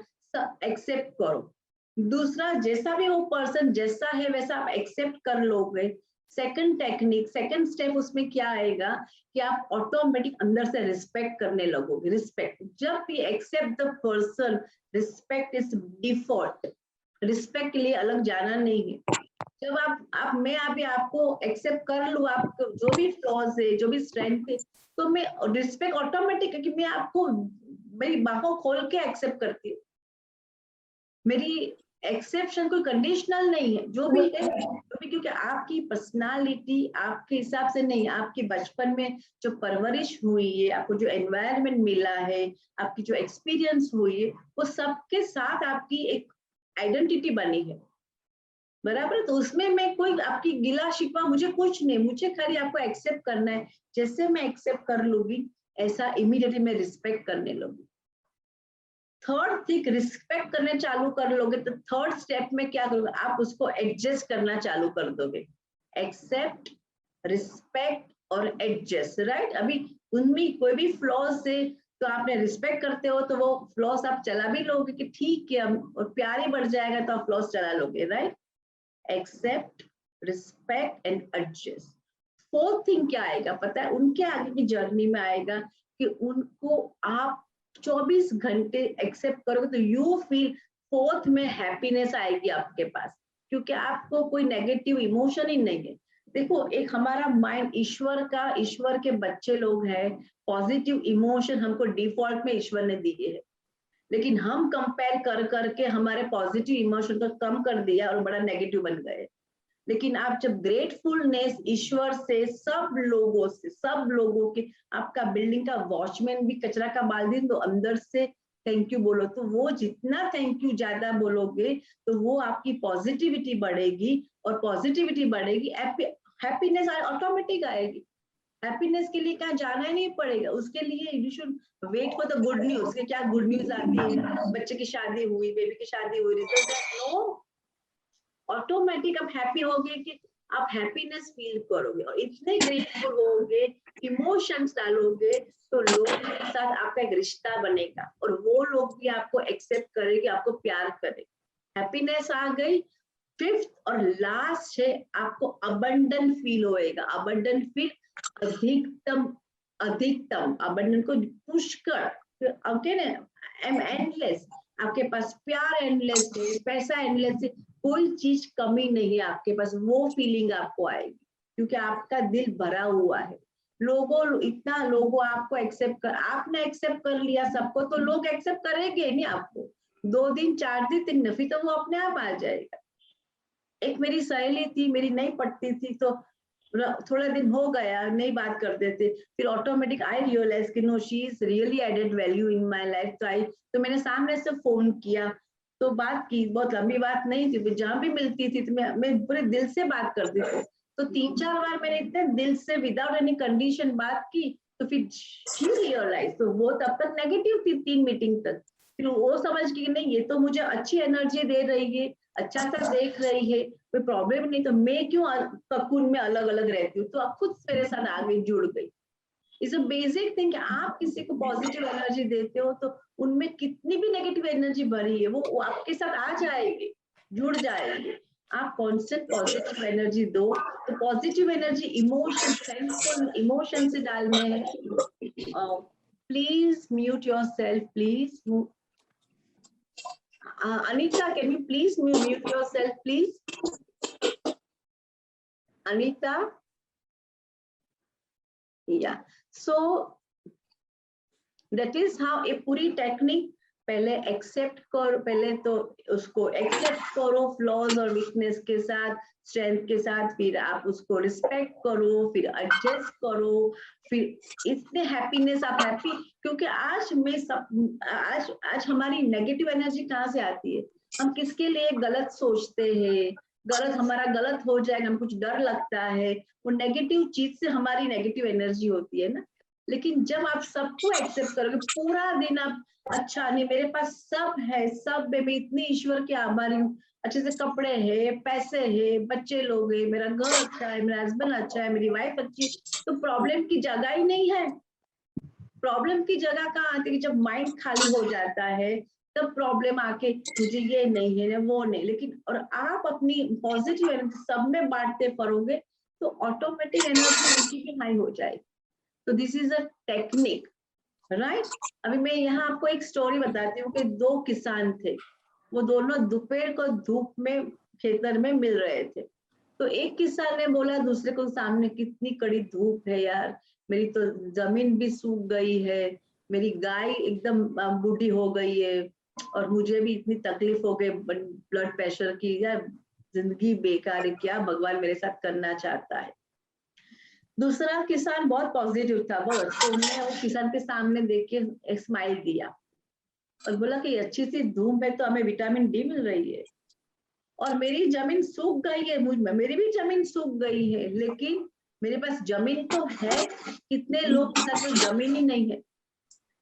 एक्सेप्ट करो। दूसरा, जैसा भी वो पर्सन जैसा है वैसा आप एक्सेप्ट कर लोगे। सेकंड टेक्निक, सेकंड स्टेप उसमें क्या आएगा कि आप ऑटोमेटिक अंदर से रिस्पेक्ट करने लगोगे। रिस्पेक्ट, जब भी accept the person, respect is default. Respect के लिए अलग जाना नहीं है। जब आप मैं अभी आपको एक्सेप्ट कर लूं, आप जो भी फ्लॉज है, जो भी स्ट्रेंथ है, तो मैं रिस्पेक्ट ऑटोमेटिक है कि मैं आपको मेरी बाहों खोल के एक्सेप्ट करती हूँ। मेरी एक्सेप्शन कोई कंडीशनल नहीं है, जो भी है तो भी, क्योंकि आपकी पर्सनालिटी आपके हिसाब से नहीं, आपके बचपन में जो परवरिश हुई है, आपको जो एनवायरनमेंट मिला है, आपकी जो एक्सपीरियंस हुई है, वो सबके साथ आपकी एक आइडेंटिटी बनी है, बराबर। तो उसमें मैं कोई आपकी गिला शिकवा मुझे कुछ नहीं, मुझे खाली आपको एक्सेप्ट करना है। जैसे मैं एक्सेप्ट कर लूंगी ऐसा इमीडिएटली मैं रिस्पेक्ट करने लगूंगी। थर्ड थिंग, रिस्पेक्ट करने चालू कर लोगे तो थर्ड स्टेप में क्या करोगे, आप उसको एडजस्ट करना चालू कर दोगे। एक्सेप्ट, रिस्पेक्ट और एडजस्ट, राइट। अभी उनमें कोई भी फ्लॉज से तो आपने रिस्पेक्ट करते हो तो वो फ्लॉस आप चला भी लोगे कि ठीक है, और प्यार ही बढ़ जाएगा तो आप फ्लॉस चला लोगे, right. Accept, respect and adjust. Fourth thing क्या आएगा पता है, उनके आगे की जर्नी में आएगा कि उनको आप 24 घंटे एक्सेप्ट करोगे तो यू फील, फोर्थ में हैप्पीनेस आएगी आपके पास, क्योंकि आपको कोई नेगेटिव इमोशन ही नहीं है। देखो, एक हमारा माइंड ईश्वर के बच्चे लोग हैं, पॉजिटिव इमोशन हमको डिफॉल्ट में ईश्वर ने दिए है, लेकिन हम कंपेयर कर करके हमारे पॉजिटिव इमोशन को कम कर दिया और बड़ा नेगेटिव बन गए। लेकिन आप जब ग्रेटफुलनेस ईश्वर से, सब लोगों के, आपका बिल्डिंग का वॉचमैन भी कचरा का बाल्टी तो अंदर से थैंक यू बोलो, तो वो जितना थैंक यू ज्यादा बोलोगे तो वो आपकी पॉजिटिविटी बढ़ेगी, और पॉजिटिविटी बढ़ेगी, हैप्पीनेस ऑटोमेटिक आएगी। हैप्पीनेस के लिए कहाँ जाना ही नहीं पड़ेगा, उसके लिए you should wait for the good news. क्या गुड न्यूज आती है, बच्चे की शादी हुई, बेबी की शादी हुई, रिजल्ट नो, ऑटोमेटिक आप हैप्पी होगे कि आप हैप्पीनेस फील करोगे और इतने ग्रेटफुल होगे, इमोशंस डालोगे तो लोगों के साथ आपका एक रिश्ता बनेगा और वो लोग भी आपको एक्सेप्ट करेंगे, आपको प्यार करेंगे। हैप्पीनेस आ गई। फिफ्थ और लास्ट है, आपको अबंडन फील होएगा। अबंडन फील, अधिकतम, अधिकतम अबंडन को पुष्कर, ओके ना, आई एम एंडलेस, आपके पास प्यार एंडलेस है, पैसा एंडलेस है, कोई चीज कमी नहीं है आपके पास, वो फीलिंग आपको आएगी क्योंकि आपका दिल भरा हुआ है। लोगों आपको एक्सेप्ट कर, आपने एक्सेप्ट कर लिया सबको तो लोग एक्सेप्ट करेंगे नहीं आपको, 2 दिन 4 दिन 3 दिन, फिर तो वो अपने आप आ जाएगा। एक मेरी सहेली थी, मेरी नहीं पटती थी, तो थोड़ा दिन हो गया नहीं बात करते थे, फिर ऑटोमेटिक आई रियलाइज कि no, she is really added value in my life. तो मैंने सामने से फोन किया, तो बात की, बहुत लंबी बात नहीं थी, जहां भी मिलती थी तो मैं पूरे दिल से बात करती थी। तो 3-4 बार मैंने इतने दिल से विदाउट एनी कंडीशन बात की, तो फिर शी रियलाइज, तो वो तब तक नेगेटिव थी 3 मीटिंग तक, फिर वो समझ के नहीं ये तो मुझे अच्छी एनर्जी दे रही है, अच्छा सा देख रही है, कोई प्रॉब्लम नहीं, तो मैं क्यों ककून में अलग अलग रहती हूँ, तो आप खुद मेरे साथ आगे जुड़ गई। Is a basic thing. आप किसी को पॉजिटिव एनर्जी देते हो तो उनमें कितनी भी नेगेटिव एनर्जी भरी है वो आपके साथ आ जाएगी, जुड़ जाएगी। आप कांस्टेंट पॉजिटिव एनर्जी दो, तो positive energy emotion, thankful emotion से डालने हैं। Please mute your self please. Anita, can you please mute yourself, please? Anita? Yeah. So that is how a पूरी टेक्निक पहले एक्सेप्ट करो, पहले तो उसको एक्सेप्ट करो फ्लॉज और वीकनेस के साथ, स्ट्रेंथ के साथ, फिर आप उसको रिस्पेक्ट करो, फिर एडजस्ट करो, फिर इतने हैप्पीनेस आप हैप्पी, क्योंकि आज में सब आज हमारी नेगेटिव एनर्जी कहाँ से आती है? हम किसके लिए गलत सोचते हैं, गलत हमारा गलत हो जाएगा, हम कुछ डर लगता है, वो नेगेटिव चीज से हमारी नेगेटिव एनर्जी होती है ना। लेकिन जब आप सबको एक्सेप्ट करोगे, पूरा दिन आप अच्छा नहीं मेरे पास सब है, सब में मैं इतनी ईश्वर की आभारी हूँ, अच्छे से कपड़े है, पैसे है, बच्चे लोग है, मेरा घर अच्छा है, मेरा हस्बैंड अच्छा है, मेरी वाइफ अच्छी, तो प्रॉब्लम की जगह ही नहीं है। प्रॉब्लम की जगह कहाँ आती है? जब माइंड खाली हो जाता है तब प्रॉब्लम आके मुझे ये नहीं है वो नहीं। लेकिन और आप अपनी पॉजिटिव एनर्जी सब में बांटते फिरोगे तो ऑटोमेटिक एनर्जी उनकी भी हाई हो जाएगी। तो this is a technique, right? अभी मैं यहाँ आपको एक स्टोरी बताती हूँ कि दो किसान थे, वो दोनों दोपहर को धूप में खेतर में मिल रहे थे। तो एक किसान ने बोला दूसरे को, सामने कितनी कड़ी धूप है यार, मेरी तो जमीन भी सूख गई है, मेरी गाय एकदम बूढ़ी हो गई है, और मुझे भी इतनी तकलीफ हो गई ब्लड प्रेशर की, यार जिंदगी बेकार है, क्या भगवान मेरे साथ करना चाहता है। दूसरा किसान बहुत पॉजिटिव था, बहुत, तो उन्होंने वो किसान के सामने देख के एक स्माइल दिया और बोला कि अच्छी सी धूप है तो हमें विटामिन डी मिल रही है, और मेरी जमीन सूख गई है, मेरी भी जमीन सूख गई है, लेकिन मेरे पास जमीन तो है, कितने लोग के साथ में जमीन ही नहीं है।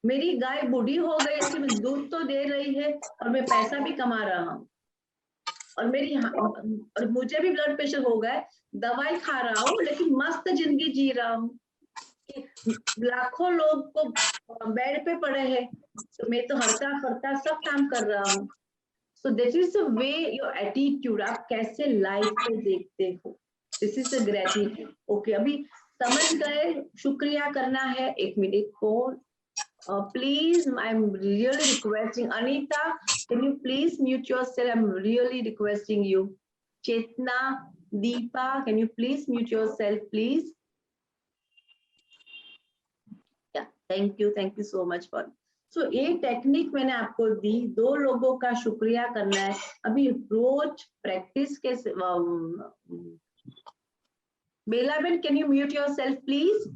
मेरी गाय बूढ़ी हो गई है, लेकिन दूध तो दे रही है और मैं पैसा भी कमा रहा हूँ, और मुझे भी ब्लड प्रेशर हो गया है, दवाई खा रहा हूँ, लेकिन मस्त जिंदगी जी रहा हूँ। लाखों लोग को बेड पे पड़े हैं, तो मैं तो हरता फरता सब काम कर रहा हूँ। So this is the way your attitude, आप कैसे लाइफ को देखते हो, this is the gratitude. Okay, अभी समझ गए, शुक्रिया करना है। 1 मिनट को please, I'm really requesting Anita, can you please mute yourself? I'm really requesting you. Chetna, Deepa, can you please mute yourself, please? Yeah, thank you so much for. So ये technique मैंने आपको दी, 2 लोगों का शुक्रिया करना है। अभी रोज प्रैक्टिस के बेलाबेन, can you mute yourself, please?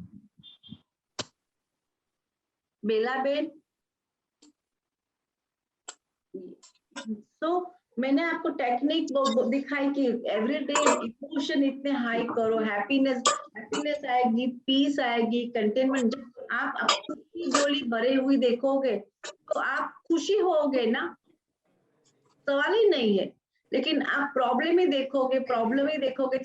बेलाबेन, तो मैंने आपको टेक्निक दिखाई कि एवरीडे इमोशन इतने हाई करो, हैप्पीनेस आएगी, पीस आएगी, कंटेनमेंट। जब आप अपनी झोली भरे हुई देखोगे तो आप खुशी होगे ना, सवाल ही नहीं है। लेकिन आप प्रॉब्लम ही देखोगे तो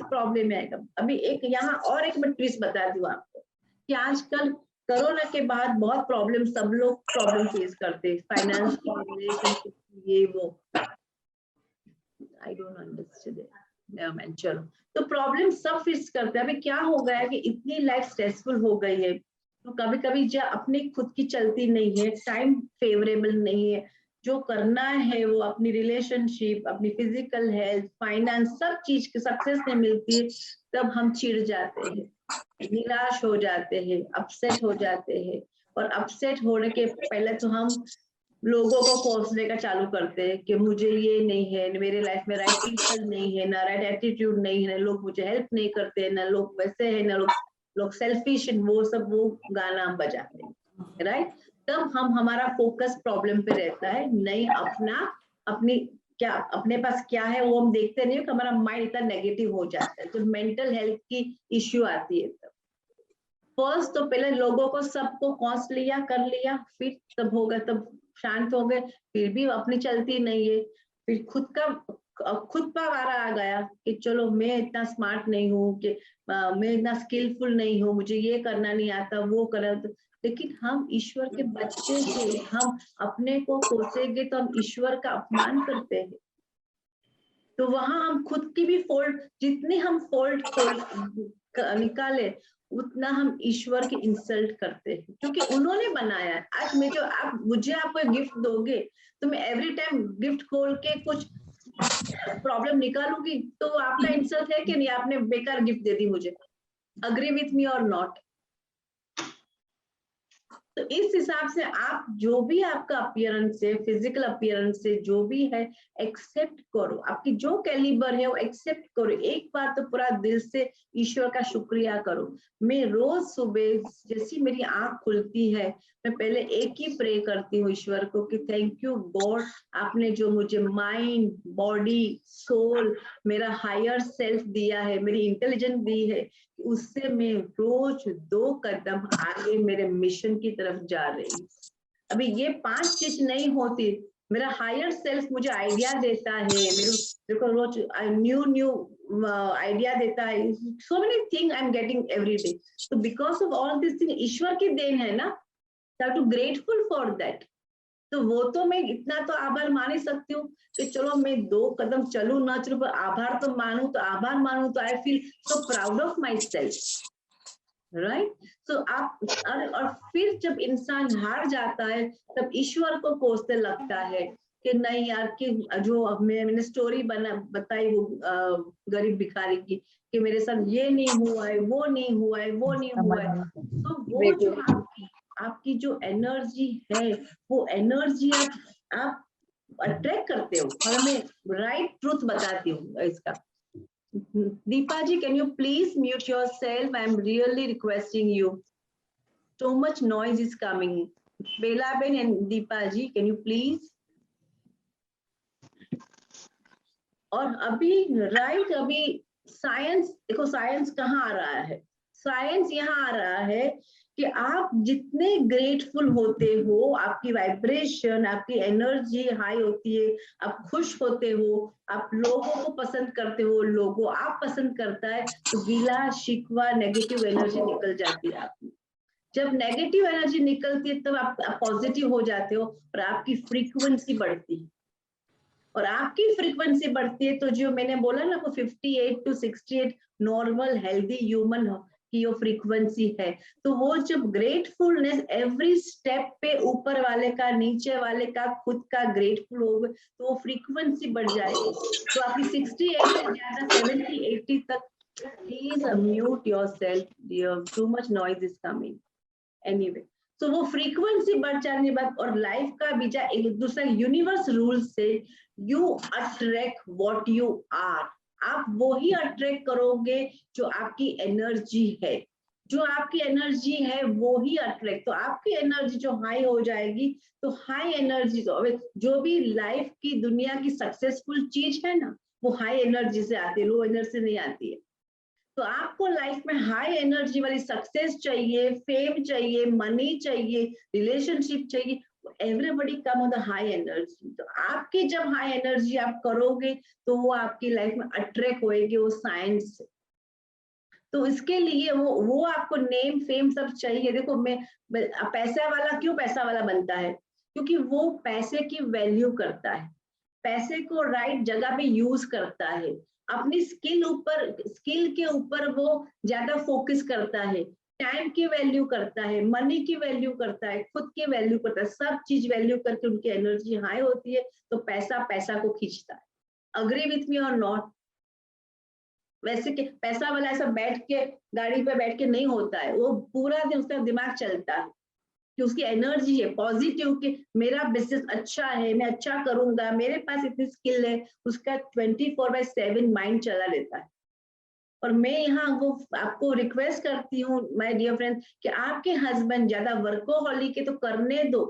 प्रॉब्लम आएगा। अभी एक यहाँ और एक मैं ट्विस्ट बता दूं आपको कि आजकल कोरोना के बाद बहुत प्रॉब्लम, सब लोग प्रॉब्लम फेस करते हैं, फाइनेंस की, रिलेशनशिप की, ये वो। आई डोंट अंडरस्टैंड, चलो, तो प्रॉब्लम सब फेस करते हैं। अभी क्या हो गया है कि इतनी लाइफ स्ट्रेसफुल हो गई है, तो कभी कभी जो अपनी खुद की चलती नहीं है, टाइम फेवरेबल नहीं है, जो करना है वो अपनी रिलेशनशिप, अपनी फिजिकल हेल्थ, फाइनेंस, सब चीज की सक्सेस नहीं मिलती है, तब हम चिढ़ जाते हैं, निराश हो जाते हैं, अपसेट हो जाते हैं। और अपसेट होने के पहले तो हम लोगों को कोसने का चालू करते हैं कि मुझे ये नहीं है, मेरे लाइफ में राइट पीपल नहीं है, ना राइट एटीट्यूड नहीं है, लोग मुझे हेल्प नहीं करते, ना लोग वैसे है, ना लोग सेल्फिश, वो सब वो गाना हम बजाते हैं, राइट? तब हमारा फोकस प्रॉब्लम पे रहता है, नहीं अपनी क्या अपने पास क्या है वो हम देखते नहीं, कि हमारा माइंड इतना नेगेटिव हो जाता है, जब मेंटल हेल्थ की इश्यू आती है तब। फर्स्ट तो पहले लोगों को सबको कॉस्ट लिया, कर लिया, फिर तब होगा, तब शांत हो गए, फिर भी अपनी चलती नहीं है, फिर खुद पर वारा आ गया कि चलो मैं इतना स्मार्ट नहीं हूँ, कि मैं इतना स्किलफुल नहीं हूँ, मुझे ये करना नहीं आता, वो करना। लेकिन हम ईश्वर के बच्चे हैं, हम अपने को कोसेंगे तो हम ईश्वर का अपमान करते हैं। तो वहां हम खुद की भी फॉल्ट, जितने हम फॉल्ट निकाले, उतना हम ईश्वर की इंसल्ट करते हैं, क्योंकि उन्होंने बनाया है। आज मैं जो मुझे आपको गिफ्ट दोगे, तो मैं एवरी टाइम गिफ्ट खोल के कुछ प्रॉब्लम निकालूंगी, तो आपका इंसल्ट है कि नहीं? आपने बेकार गिफ्ट दे दी मुझे। अग्री विथ मी और नॉट? तो इस हिसाब से आप जो भी आपका अपीयरेंस है, फिजिकल अपीयरेंस है, जो भी है, एक्सेप्ट करो। आपकी जो कैलिबर है वो एक्सेप्ट करो। एक बार तो पूरा दिल से ईश्वर का शुक्रिया करो। मैं रोज सुबह जैसी मेरी आंख खुलती है, मैं पहले एक ही प्रे करती हूँ ईश्वर को कि थैंक यू गॉड, आपने जो मुझे माइंड, बॉडी, सोल, मेरा हायर सेल्फ दिया है, मेरी इंटेलिजेंस दी है, उससे मैं रोज 2 कदम आगे मेरे मिशन की तरफ जा रही हूँ। अभी ये 5 चीज नहीं होती, मेरा हायर सेल्फ मुझे आइडिया देता है, मेरे को रोज न्यू आइडिया देता है। So many thing I am getting every day. तो because of all this thing ईश्वर की देन है ना, टू ग्रेटफुल फॉर दैट। तो वो तो मैं इतना तो आभार मान ही सकती हूँ कि चलो मैं 2 कदम चलू ना चलू, पर आभार तो मानू, तो आभार मानू, तो I feel so proud of myself, right? So आप और फिर जब इंसान हार जाता है, तब ईश्वर को कोसने लगता है कि नहीं यार, कि जो मैंने स्टोरी बताई वो गरीब भिखारी की, कि मेरे साथ ये नहीं हुआ है, वो नहीं हुआ है, वो नहीं हुआ है। तो वो जो आपकी जो एनर्जी है, वो एनर्जी आप अट्रैक्ट करते हो। और मैं राइट ट्रूथ बताती हूँ इसका। Deepa ji, can you please mute yourself? I'm really requesting you. So much noise is coming. Bela Ben and Deepa ji, can you please? और अभी साइंस देखो, साइंस कहाँ आ रहा है? साइंस यहाँ आ रहा है कि आप जितने ग्रेटफुल होते हो, आपकी वाइब्रेशन, आपकी एनर्जी हाई होती है, आप खुश होते हो, आप लोगों को पसंद करते हो, लोगों आप पसंद करता है, तो गिला शिकवा नेगेटिव एनर्जी निकल जाती है आपकी। जब नेगेटिव एनर्जी निकलती है, तब आप पॉजिटिव हो जाते हो और आपकी फ्रीक्वेंसी बढ़ती है। और आपकी फ्रीक्वेंसी बढ़ती है, तो जो मैंने बोला ना, वो 58 to 68 नॉर्मल हेल्दी ह्यूमन की वो फ्रीक्वेंसी है। तो वो जब ग्रेटफुलनेस एवरी स्टेप पे, ऊपर वाले का, नीचे वाले का, खुद का ग्रेटफुल होगा, तो वो फ्रीक्वेंसी बढ़ जाएगी। तो आपकी 68 से ज्यादा 70 80 तक, please mute yourself dear, too much noise is coming. Anyway, तो वो फ्रीक्वेंसी बढ़ जाने के बाद, और लाइफ का बीजा एक दूसरा यूनिवर्स रूल से, you attract what you are. आप वो ही अट्रैक्ट करोगे जो आपकी एनर्जी है। जो आपकी एनर्जी है वो ही अट्रैक्ट। तो आपकी एनर्जी जो हाई हो जाएगी, तो हाई एनर्जी जो भी लाइफ की दुनिया की सक्सेसफुल चीज है ना, वो हाई एनर्जी से आती है, लो एनर्जी से नहीं आती है। तो आपको लाइफ में हाई एनर्जी वाली सक्सेस चाहिए, फेम चाहिए, मनी चाहिए, रिलेशनशिप चाहिए, everybody come on the high energy. तो आपकी जब हाई एनर्जी आप करोगे, तो वो आपकी लाइफ में अट्रैक्ट होएगी, वो साइंस से। तो इसके लिए वो आपको नेम फेम सब चाहिए। देखो, मैं पैसा वाला क्यों पैसा वाला बनता है? क्योंकि वो पैसे की वैल्यू करता है, पैसे को राइट जगह पे यूज करता है, अपनी स्किल के ऊपर वो ज्यादा फोकस करता है, टाइम की वैल्यू करता है, मनी की वैल्यू करता है, खुद की वैल्यू करता है, सब चीज वैल्यू करके उनकी एनर्जी हाई होती है, तो पैसा पैसा को खींचता है। अग्री विथ मी और नॉट? वैसे कि पैसा वाला ऐसा बैठ के, गाड़ी पे बैठ के नहीं होता है, वो पूरा दिन उसका दिमाग चलता है, कि उसकी एनर्जी है पॉजिटिव, कि मेरा बिजनेस अच्छा है, मैं अच्छा करूंगा, मेरे पास इतनी स्किल है, उसका 24/7 माइंड चला रहता है। और मैं यहाँ वो आपको रिक्वेस्ट करती हूँ माय डियर फ्रेंड, कि आपके हस्बैंड ज्यादा वर्कोहॉलिक है तो करने दो।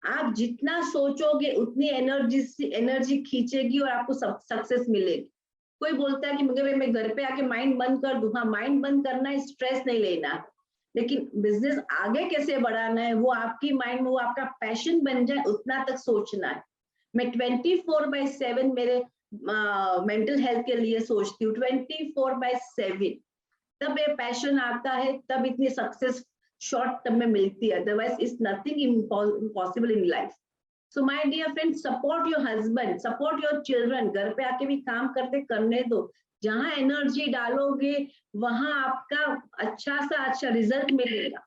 आप जितना सोचोगे उतनी एनर्जी खींचेगी और आपको सक्सेस मिलेगी। कोई बोलता है कि मगर मैं घर पे आके माइंड बंद कर दूं। हाँ, माइंड बंद करना है, स्ट्रेस नहीं लेना। लेकिन बिजनेस आगे कैसे बढ़ाना है वो आपकी माइंड में, वो आपका पैशन बन जाए, उतना तक सोचना है। मैं 24/7 मेरे मेंटल हेल्थ के लिए सोचती हूँ, 24/7। तब ये पैशन आता है, तब इतनी सक्सेस शॉर्ट टर्म में मिलती है, otherwise is nothing impossible in life. So my dear friend, support your husband, support your children. घर पे आके भी काम करते करने दो, जहां एनर्जी डालोगे वहां आपका अच्छा रिजल्ट मिलेगा।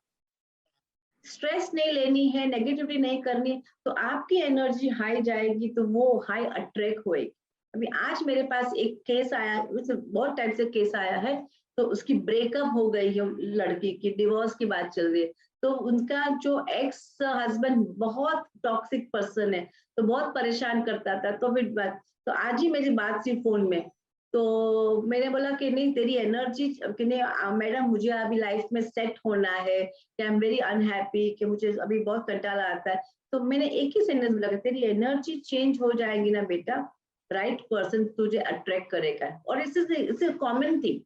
स्ट्रेस नहीं लेनी है, नेगेटिविटी नहीं करनी, तो आपकी एनर्जी हाई जाएगी तो वो हाई अट्रैक्ट होएगी। अभी आज मेरे पास एक केस आया, बहुत टाइम से केस आया है, तो उसकी ब्रेकअप हो गई है, लड़की की डिवोर्स की बात चल रही है। तो उनका जो एक्स हस्बैंड बहुत टॉक्सिक पर्सन है, तो बहुत परेशान करता था। तो फिर तो आज ही मेरी बात थी फोन में, तो मैंने बोला कि नहीं तेरी एनर्जी, कि नहीं मैडम मुझे अभी लाइफ में सेट होना है, कि आई एम वेरी अनहैप्पी, कि मुझे अभी बहुत कंटाला आता है। तो मैंने एक ही सेंटेंस बोला, तेरी एनर्जी चेंज हो जाएगी ना बेटा, राइट पर्सन तुझे अट्रैक्ट करेगा। और इससे कॉमन थी।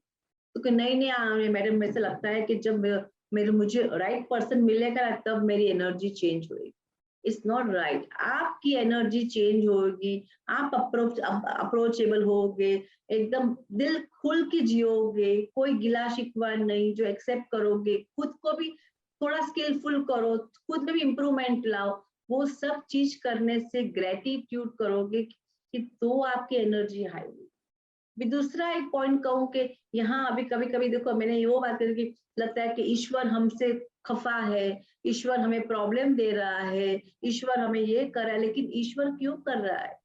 तो नहीं नहीं मैडम, मेरे से लगता है कि जब मेरे मुझे राइट पर्सन मिलेगा ना, तब मेरी एनर्जी चेंज होगी। It's not right. आपकी एनर्जी चेंज होगी, आप अप्रोचेबल होगे, एकदम दिल खुल के जियोगे, कोई गिला शिकवा नहीं, जो एक्सेप्ट करोगे, खुद को भी थोड़ा स्किलफुल करो, खुद में भी इम्प्रूवमेंट लाओ। वो सब चीज करने से, ग्रेटिट्यूड करोगे कि तो आपकी एनर्जी हाई होगी। भी दूसरा एक पॉइंट कहूं कि यहाँ अभी कभी कभी देखो, मैंने वो बात करी कि लगता है कि ईश्वर हमसे खफा है, ईश्वर हमें प्रॉब्लम दे रहा है, ईश्वर हमें ये कर रहा है। लेकिन ईश्वर क्यों कर रहा है?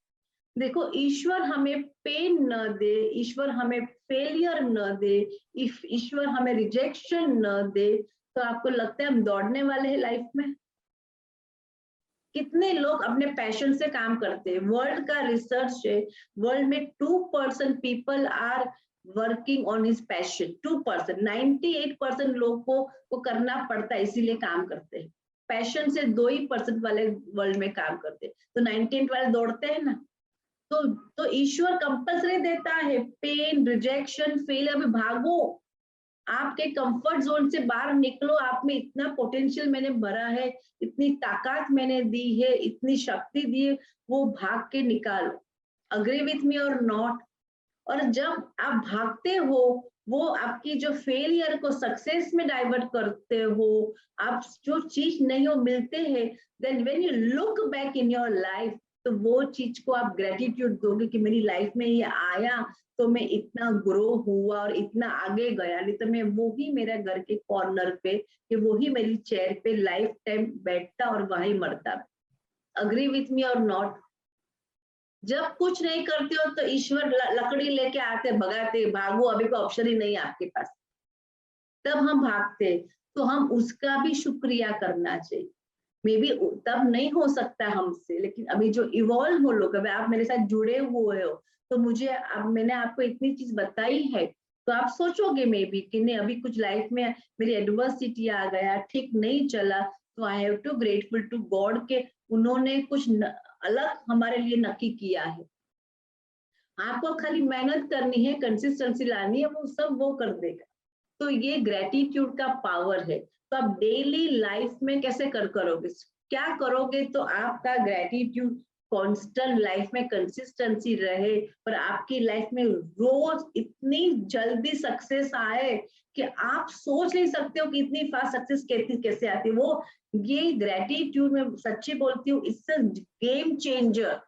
देखो, ईश्वर हमें पेन न दे, ईश्वर हमें फेलियर न दे, ईश्वर हमें रिजेक्शन न दे, तो आपको लगता है हम दौड़ने वाले हैं लाइफ में? कितने लोग अपने पैशन से काम करते हैं? वर्ल्ड का रिसर्च है, वर्ल्ड में 2% people are working on his passion. 2%, 98% लोग को करना पड़ता है, इसीलिए काम करते हैं। पैशन से 2% वाले वर्ल्ड में काम करते हैं, तो 98 वाले दौड़ते हैं ना। तो ईश्वर कंपल्सरी देता है, पेन, रिजेक्शन, फेलियर में भागो, आपके कंफर्ट जोन से बाहर निकलो। आप में इतना पोटेंशियल मैंने भरा है, इतनी ताकत मैंने दी है, इतनी शक्ति दी है, वो भाग के निकालो। अग्री विथ मी और नॉट? और जब आप भागते हो, वो आपकी जो फेलियर को सक्सेस में डाइवर्ट करते हो, आप जो चीज नहीं हो मिलते हैं, then when you look back in your life, तो वो चीज को आप ग्रेटिट्यूड दोगे कि मेरी लाइफ में ये आया तो मैं इतना ग्रो हुआ और इतना आगे गया। नहीं तो मैं वो ही मेरा घर के कॉर्नर पे, कि वो ही मेरी चेयर पे लाइफ टाइम बैठता और वहीं मरता। अग्री विथ मी और नॉट? जब कुछ नहीं करते हो तो ईश्वर लकड़ी लेके आते, भगाते, भागो, अभी कोई ऑप्शन ही नहीं है आपके पास, तब हम भागते। तो हम उसका भी शुक्रिया करना चाहिए। मे बी तब नहीं हो सकता हमसे, लेकिन अभी जो इवॉल्व हो लोग, अभी आप मेरे साथ जुड़े हुए हो, तो मुझे अब मैंने आपको इतनी चीज बताई है, तो आप सोचोगे मे बी कि नहीं, अभी कुछ लाइफ में मेरी एडवर्सिटी आ गया, ठीक नहीं चला, तो I have to grateful to God के उन्होंने कुछ अलग हमारे लिए नक्की किया है। आपको खाली मेहनत करनी है, कंसिस्टेंसी लानी है, वो सब वो कर देगा। तो ये ग्रेटिट्यूड का पावर है। तो आप डेली लाइफ में कैसे करोगे, क्या करोगे तो आपका ग्रेटिट्यूड कांस्टेंट लाइफ में कंसिस्टेंसी रहे, और आपकी लाइफ में रोज इतनी जल्दी सक्सेस आए कि आप सोच नहीं सकते हो कि इतनी फास्ट सक्सेस कैसे आती है। वो ये ग्रेटिट्यूड में सच्ची बोलती हूँ, इससे गेम चेंजर,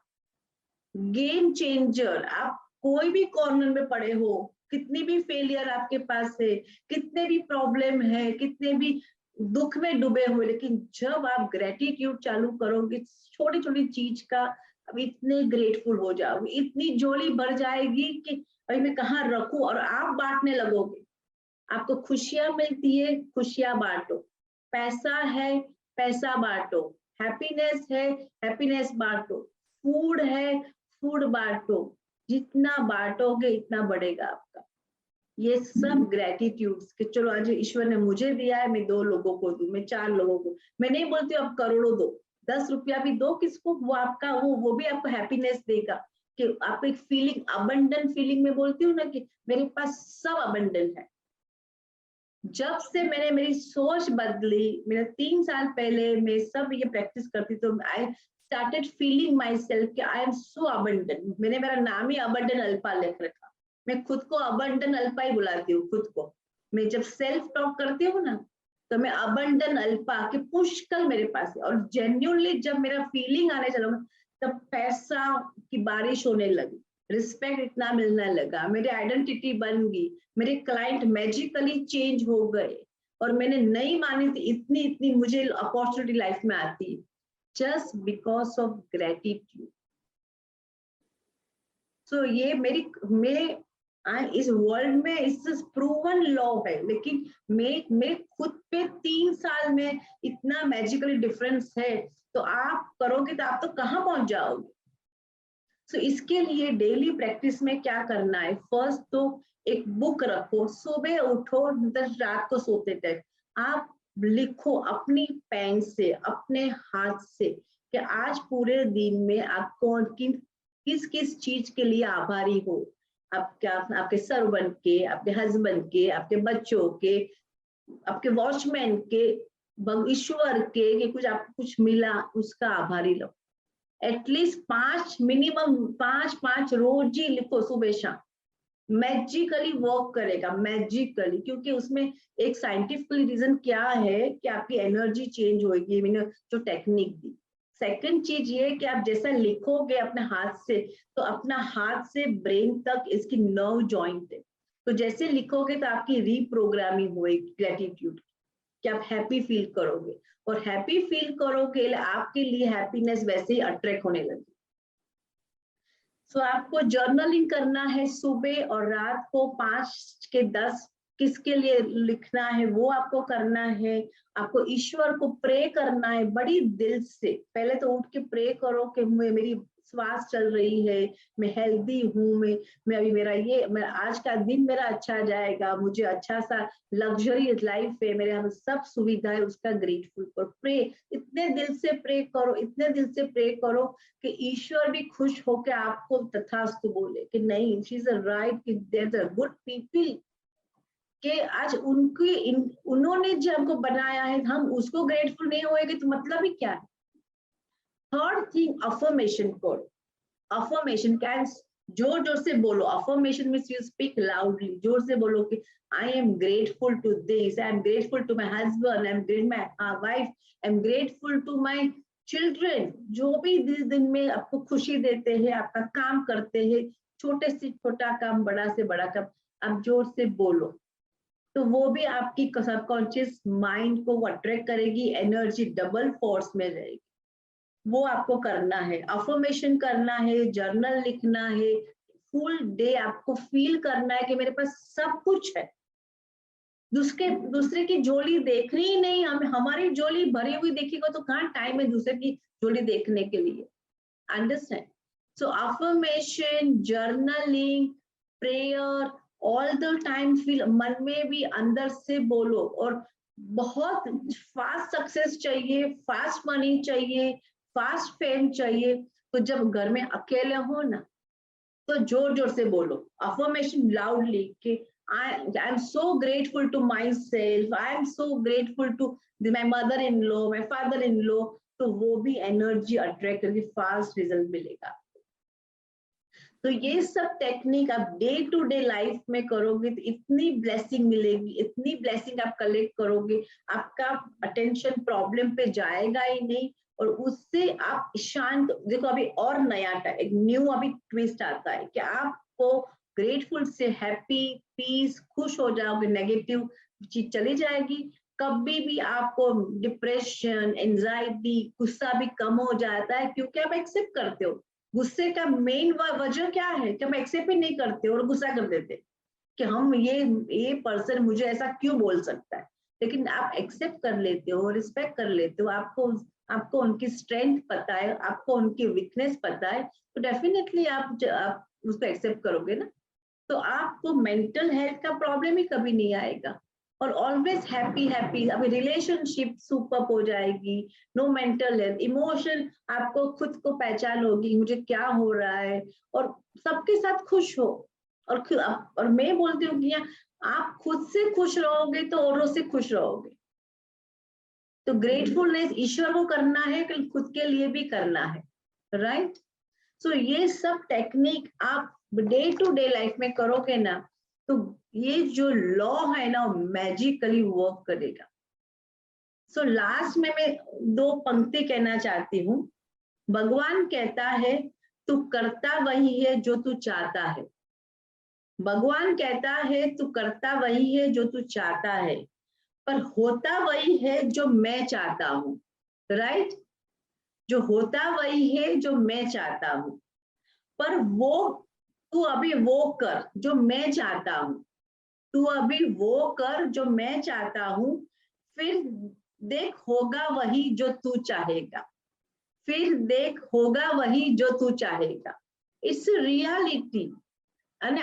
गेम चेंजर। आप कोई भी कॉर्नर में पड़े हो, कितनी भी फेलियर आपके पास है, कितने भी प्रॉब्लम है, कितने भी दुख में डूबे हुए, लेकिन जब आप ग्रेटिट्यूड चालू करोगे छोटी छोटी चीज का, अब इतने ग्रेटफुल हो जाओगे, इतनी झोली भर जाएगी कि भाई मैं कहाँ रखूं, और आप बांटने लगोगे। आपको खुशियां मिलती है, खुशियां बांटो। पैसा है, पैसा बांटो। हैप्पीनेस है, हैप्पीनेस बांटो। फूड है, फूड बांटो। जितना बांटोगे इतना बढ़ेगा आपका। ये सब ग्रेटिट्यूड कि चलो आज ईश्वर ने मुझे दिया है, मैं 2 लोगों को दूं, मैं 4 लोगों को, मैं नहीं बोलती हूँ आप करोड़ों दो, 10 रुपया भी दो किसको, वो आपका वो भी आपको हैप्पीनेस देगा। कि आपको एक फीलिंग, अबंडेंट फीलिंग में बोलती हूँ ना, कि मेरे पास सब अबंडेंट है। जब से मैंने मेरी सोच बदली, मेरा 3 साल पहले मैं सब ये प्रैक्टिस करती तो I started feeling my self कि आई एम सो अबंडन। मैंने मेरा नाम ही अबंडन अल्पा लिख रखा। मैं खुद को अबंडन अल्पा ही बुलाती हूँ खुद को। मैं जब सेल्फ टॉक करती हूँ ना, तो मैं अबंडन अल्पा के पुष्कल मेरे पास है। और जेन्युइनली जब मेरा फीलिंग आने चला तब पैसा की बारिश होने लगी, रिस्पेक्ट इतना मिलने लगा, मेरी आइडेंटिटी बन गई, मेरे क्लाइंट मैजिकली चेंज हो गए। और मैंने नहीं मानी थी इतनी इतनी मुझे अपॉर्चुनिटी लाइफ में आती है, जस्ट बिकॉज ऑफ ग्रेटिट्यूड। सो ये मैं इस वर्ल्ड में इस प्रूवन लॉ है। लेकिन मैं खुद पे 3 साल में इतना मैजिकली डिफरेंस है, तो आप करोगे तो आप तो कहाँ पहुंच जाओगे। सो इसके लिए डेली प्रैक्टिस में क्या करना है, फर्स्ट तो एक बुक रखो, सुबह उठो, रात को सोते तक आप लिखो अपनी पेन से, अपने हाथ से, कि आज पूरे दिन में आपको किस किस चीज के लिए आभारी हो। आपके सर्वेंट के, आपके हस्बैंड के, आपके बच्चों के, आपके वॉचमैन के, ईश्वर के, कि कुछ आपको कुछ मिला उसका आभारी लो। एटलीस्ट 5 मिनिमम 5 रोज ही लिखो सुबह शाम। मैजिकली वर्क करेगा, मैजिकली, क्योंकि उसमें एक साइंटिफिकली रीजन क्या है कि आपकी एनर्जी चेंज होगी। मैंने जो टेक्निक दी। सेकंड चीज ये कि आप जैसा लिखोगे अपने हाथ से, तो अपना हाथ से ब्रेन तक इसकी नर्व जॉइंट है, तो जैसे लिखोगे तो आपकी रीप्रोग्रामिंग होगी ग्रेटिट्यूड, कि आप हैप्पी फील करोगे। और हैप्पी फील करोगे आपके लिए हैप्पीनेस वैसे ही अट्रैक्ट होने लगी। सो आपको जर्नलिंग करना है सुबह और रात को 5 के 10, किसके लिए लिखना है वो आपको करना है। आपको ईश्वर को प्रे करना है बड़ी दिल से। पहले तो उठ के प्रे करो कि मेरी श्वास चल रही है, मैं हेल्दी हूँ, मैं अभी मेरा आज का दिन मेरा अच्छा जाएगा, मुझे अच्छा सा लग्जरियस लाइफ है, मेरे यहाँ सब सुविधा है, उसका ग्रेटफुल करो। प्रे, इतने दिल से प्रे करो, इतने दिल से प्रे करो कि ईश्वर भी खुश होकर आपको तथास्तु बोले कि नहीं, शी इज राइट, कि देयर आर गुड पीपल, कि आज उन्होंने जो हमको बनाया है, हम उसको ग्रेटफुल नहीं होएंगे तो मतलब ही क्या है। थर्ड थिंग, अफर्मेशन करो। अफर्मेशन कैन जोर जोर से बोलो। Affirmation means you speak loudly, जोर से बोलो कि I am grateful to this, I am grateful to my husband, I am great my wife, I am grateful to my children. जो भी दिन में आपको खुशी देते हैं, आपका काम करते हैं, छोटे से छोटा काम, बड़ा से बड़ा काम, आप जोर से बोलो, तो वो भी आपकी सबकॉन्शियस माइंड को अट्रैक्ट करेगी, एनर्जी डबल फोर्स में रहेगी। वो आपको करना है, अफर्मेशन करना है, जर्नल लिखना है, फुल डे आपको फील करना है कि मेरे पास सब कुछ है। दूसरे की झोली देखनी ही नहीं, हमारी झोली भरी हुई देखेगा तो कहाँ टाइम है दूसरे की झोली देखने के लिए। Understand? So affirmation, journaling, prayer, all the time feel, मन में भी अंदर से बोलो। और बहुत फास्ट सक्सेस चाहिए, फास्ट मनी चाहिए, फास्ट फेम चाहिए, तो जब घर में अकेले हो ना, तो जोर जोर से बोलो अफर्मेशन लाउडली कि I am so grateful to myself, I am so grateful to my mother in law, my father in law. तो वो भी एनर्जी अट्रैक्ट करके फास्ट रिजल्ट मिलेगा। तो ये सब टेक्निक आप डे टू डे लाइफ में करोगे तो इतनी ब्लेसिंग मिलेगी, इतनी ब्लेसिंग आप कलेक्ट करोगे, आपका अटेंशन प्रॉब्लम पे जाएगा ही नहीं। और उससे आप शांत, देखो अभी और नया एक न्यू अभी ट्विस्ट आता है कि आपको ग्रेटफुल से हैप्पी, पीस, खुश हो जाओगे, नेगेटिव चीज चली जाएगी। कभी भी आपको डिप्रेशन, एंजाइटी, गुस्सा भी कम हो जाता है, क्योंकि आप एक्सेप्ट करते हो। गुस्से का मेन वजह क्या है कि हम एक्सेप्ट ही नहीं करते और गुस्सा कर देते कि हम ये पर्सन मुझे ऐसा क्यों बोल सकता है। लेकिन आप एक्सेप्ट कर लेते हो, रिस्पेक्ट कर लेते हो, आपको उनकी स्ट्रेंथ पता है, आपको उनकी वीकनेस पता है, तो डेफिनेटली आप उसको एक्सेप्ट करोगे ना, तो आपको मेंटल हेल्थ का प्रॉब्लम ही कभी नहीं आएगा। और ऑलवेज हैप्पी हैप्पी, अभी रिलेशनशिप सुपर हो जाएगी, नो मेंटल हेल्थ, इमोशन, आपको खुद को पहचान होगी मुझे क्या हो रहा है, और सबके साथ खुश हो। और मैं बोलती हूँ कि आप खुद से खुश रहोगे तो औरों से खुश रहोगे। तो ग्रेटफुलनेस ईश्वर को करना है कि खुद के लिए भी करना है, राइट। सो ये सब टेक्निक आप डे टू डे लाइफ में करोगे ना, तो ये जो लॉ है ना मैजिकली वर्क करेगा। सो लास्ट में मैं 2 पंक्ति कहना चाहती हूँ। भगवान कहता है तू करता वही है जो तू चाहता है। भगवान कहता है तू करता वही है जो तू चाहता है, पर होता वही है जो मैं चाहता हूँ, राइट। जो होता वही है जो मैं चाहता हूँ, पर वो तू अभी वो कर जो मैं चाहता हूँ। तू अभी वो कर जो मैं चाहता हूँ, फिर देख होगा वही जो तू चाहेगा। फिर देख होगा वही जो तू चाहेगा। It's reality and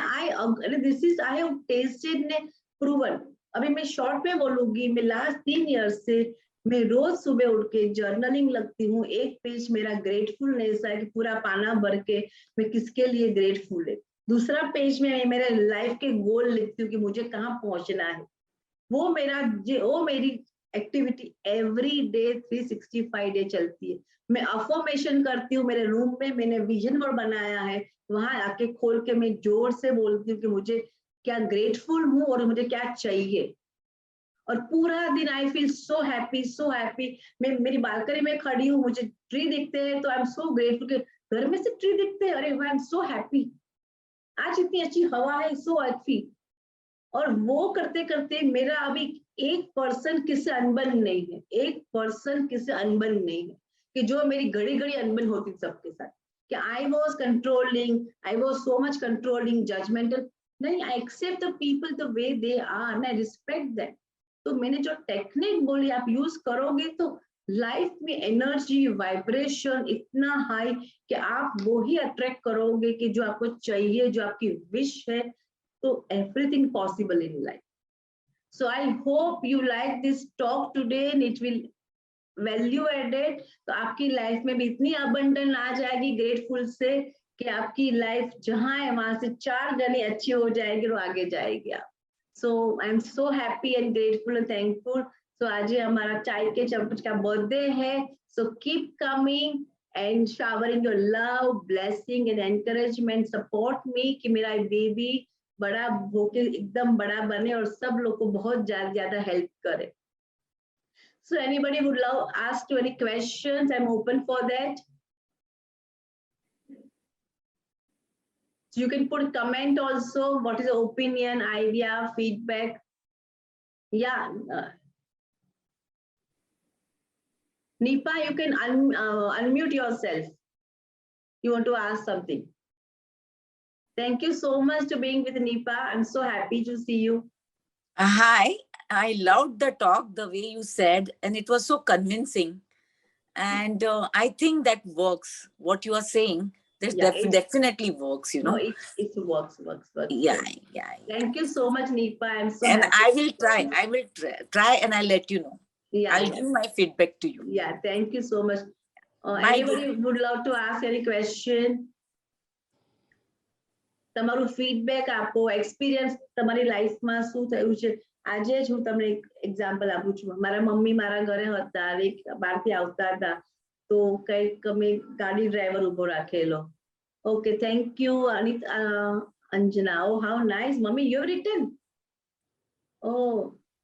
this is I have tasted ने proven। अभी मैं शॉर्ट में बोलूंगी, मैं लास्ट 3 इयर्स से मैं रोज सुबह उठ के जर्नलिंग लगती हूँ। एक पेज मेरा ग्रेटफुलनेस है कि पूरा पाना भर के मैं किसके लिए ग्रेटफुल है। दूसरा पेज में मैं मेरे लाइफ के गोल लिखती हूँ कि मुझे कहाँ पहुंचना है। वो मेरी एक्टिविटी एवरी डे 365 डे चलती है। मैं अफर्मेशन करती हूँ, मेरे रूम में मैंने विजन बोर्ड बनाया है, वहां आके खोल के मैं जोर से बोलती हूँ कि मुझे क्या ग्रेटफुल हूँ और मुझे क्या चाहिए। और पूरा दिन आई फील सो हैप्पी सो हैप्पी। मैं मेरी बालकनी में खड़ी हूँ, मुझे ट्री दिखते हैं तो आई एम सो ग्रेटफुल कि घर में से ट्री दिखते हैं, अरे आई एम सो हैप्पी, आज इतनी अच्छी हवा है, सो हैप्पी। और वो करते करते मेरा अभी 1% किसी अनबन नहीं है, 1% किसी अनबन नहीं है कि जो मेरी घड़ी घड़ी अनबन होती सबके साथ कि I was controlling, I was so much controlling judgmental. नहीं, I accept the people the way they are and I respect that. तो मैंने जो टेक्निक बोली आप यूज करोगे तो लाइफ में एनर्जी वाइब्रेशन इतना हाई कि आप वो ही अट्रैक्ट करोगे कि जो आपको चाहिए, जो आपकी विश है। So everything possible in life. So I hope you like this talk today and it will value added। तो आपकी लाइफ में भी इतनी abundant आ जाएगी ग्रेटफुल से कि आपकी लाइफ जहां है वहां से 4 गनी अच्छी हो जाएगी और आगे जाएगी आप। So I am so happy and grateful and thankful। So आज हमारा चाय के चम्मच का बर्थडे है। So keep coming and showering your love, blessing and encouragement। Support me कि मेरा बेबी बड़ा होके एकदम बड़ा बने और सब लोग को बहुत ज्यादा हेल्प करे। So anybody would love ask you any questions? I'm open for that. So you can put comment also. What is the opinion, idea, feedback? Yeah. Nipa, you can unmute yourself. You want to ask something? Thank you so much to being with Nipa. I'm so happy to see you. Hi, I loved the talk, the way you said, and it was so convincing. And I think that works. What you are saying, that Yeah, definitely works, you know. No, it works. Yeah. Thank you so much, Nipa. I'm so And happy. I will try and I'll let you know. Yeah, I'll give my feedback to you. Yeah, thank you so much. Bye, Anybody would love to ask any question? તમારું feedback આપો, experience તમારી લાઈફમાં શું થયું છે। આજે જ હું તમને એક એક્ઝામ્પલ આપું છું। મારા મમ્મી મારા ઘરે હતા, બહારથી આવતા હતા તો કઈક અમે ગાડી ડ્રાઈવર ઉભો રાખેલો। Okay, thank you Anjana. Oh how nice mummy, you return. Oh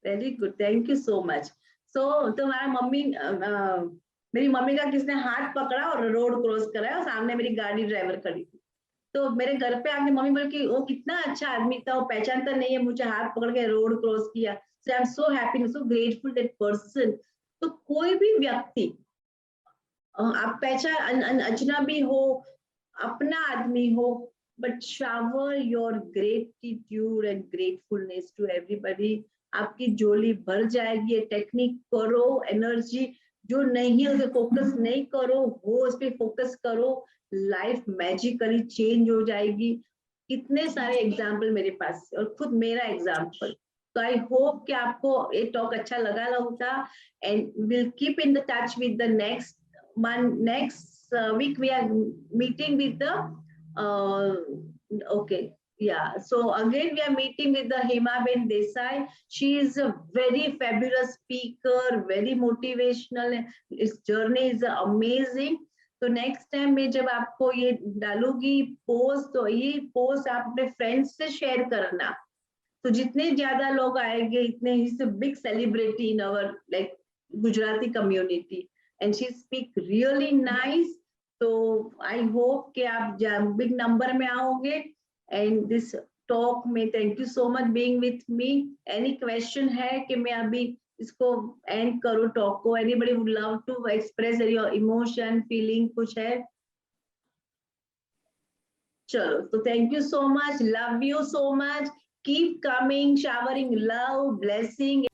very good, thank you so much. So तो हमारा मम्मी मेरी मम्मी का किसने हाथ पकड़ा और रोड क्रॉस कराया और सामने मेरी गाड़ी ड्राइवर खड़ी थी। तो मेरे घर पे आके मम्मी बोली कि वो कितना अच्छा आदमी था, वो पहचानता नहीं है, मुझे हाथ पकड़ के रोड क्रॉस किया। So I am so happy, so grateful that person. तो कोई भी व्यक्ति आप पहचान अजनबी हो, अपना आदमी हो, but shower your gratitude and gratefulness to everybody। आपकी झोली भर जाएगी। ये टेक्निक करो, एनर्जी जो नहीं है उसे फोकस नहीं करो, वो उस पर फोकस करो, लाइफ मैजिकली चेंज हो जाएगी। कितने सारे एग्जाम्पल मेरे पास और खुद मेरा एग्जाम्पल। तो आई होप कि आपको ये टॉक अच्छा लगा होगा and will keep in the touch with the next week we are meeting with the okay, Yeah, so again, we are meeting with the Hema Ben Desai. She is a very fabulous speaker, very motivational. His journey is amazing. तो next time मैं जब आपको ये डालूंगी post, तो ये post आप अपने फ्रेंड्स से शेयर करना. तो जितने ज्यादा लोग आएंगे इतने ही से big celebrity in our like Gujarati community, and she speak really nice. तो आई होप कि आप बिग नंबर में आओगे. एंड दिस टॉक में thank you so much being with me. Any question है कि मैं अभी इसको एंड करूं टॉक को? Anybody would love to express your emotion feeling, कुछ है? चलो, तो thank you so much, love you so much, keep coming, showering love, blessing.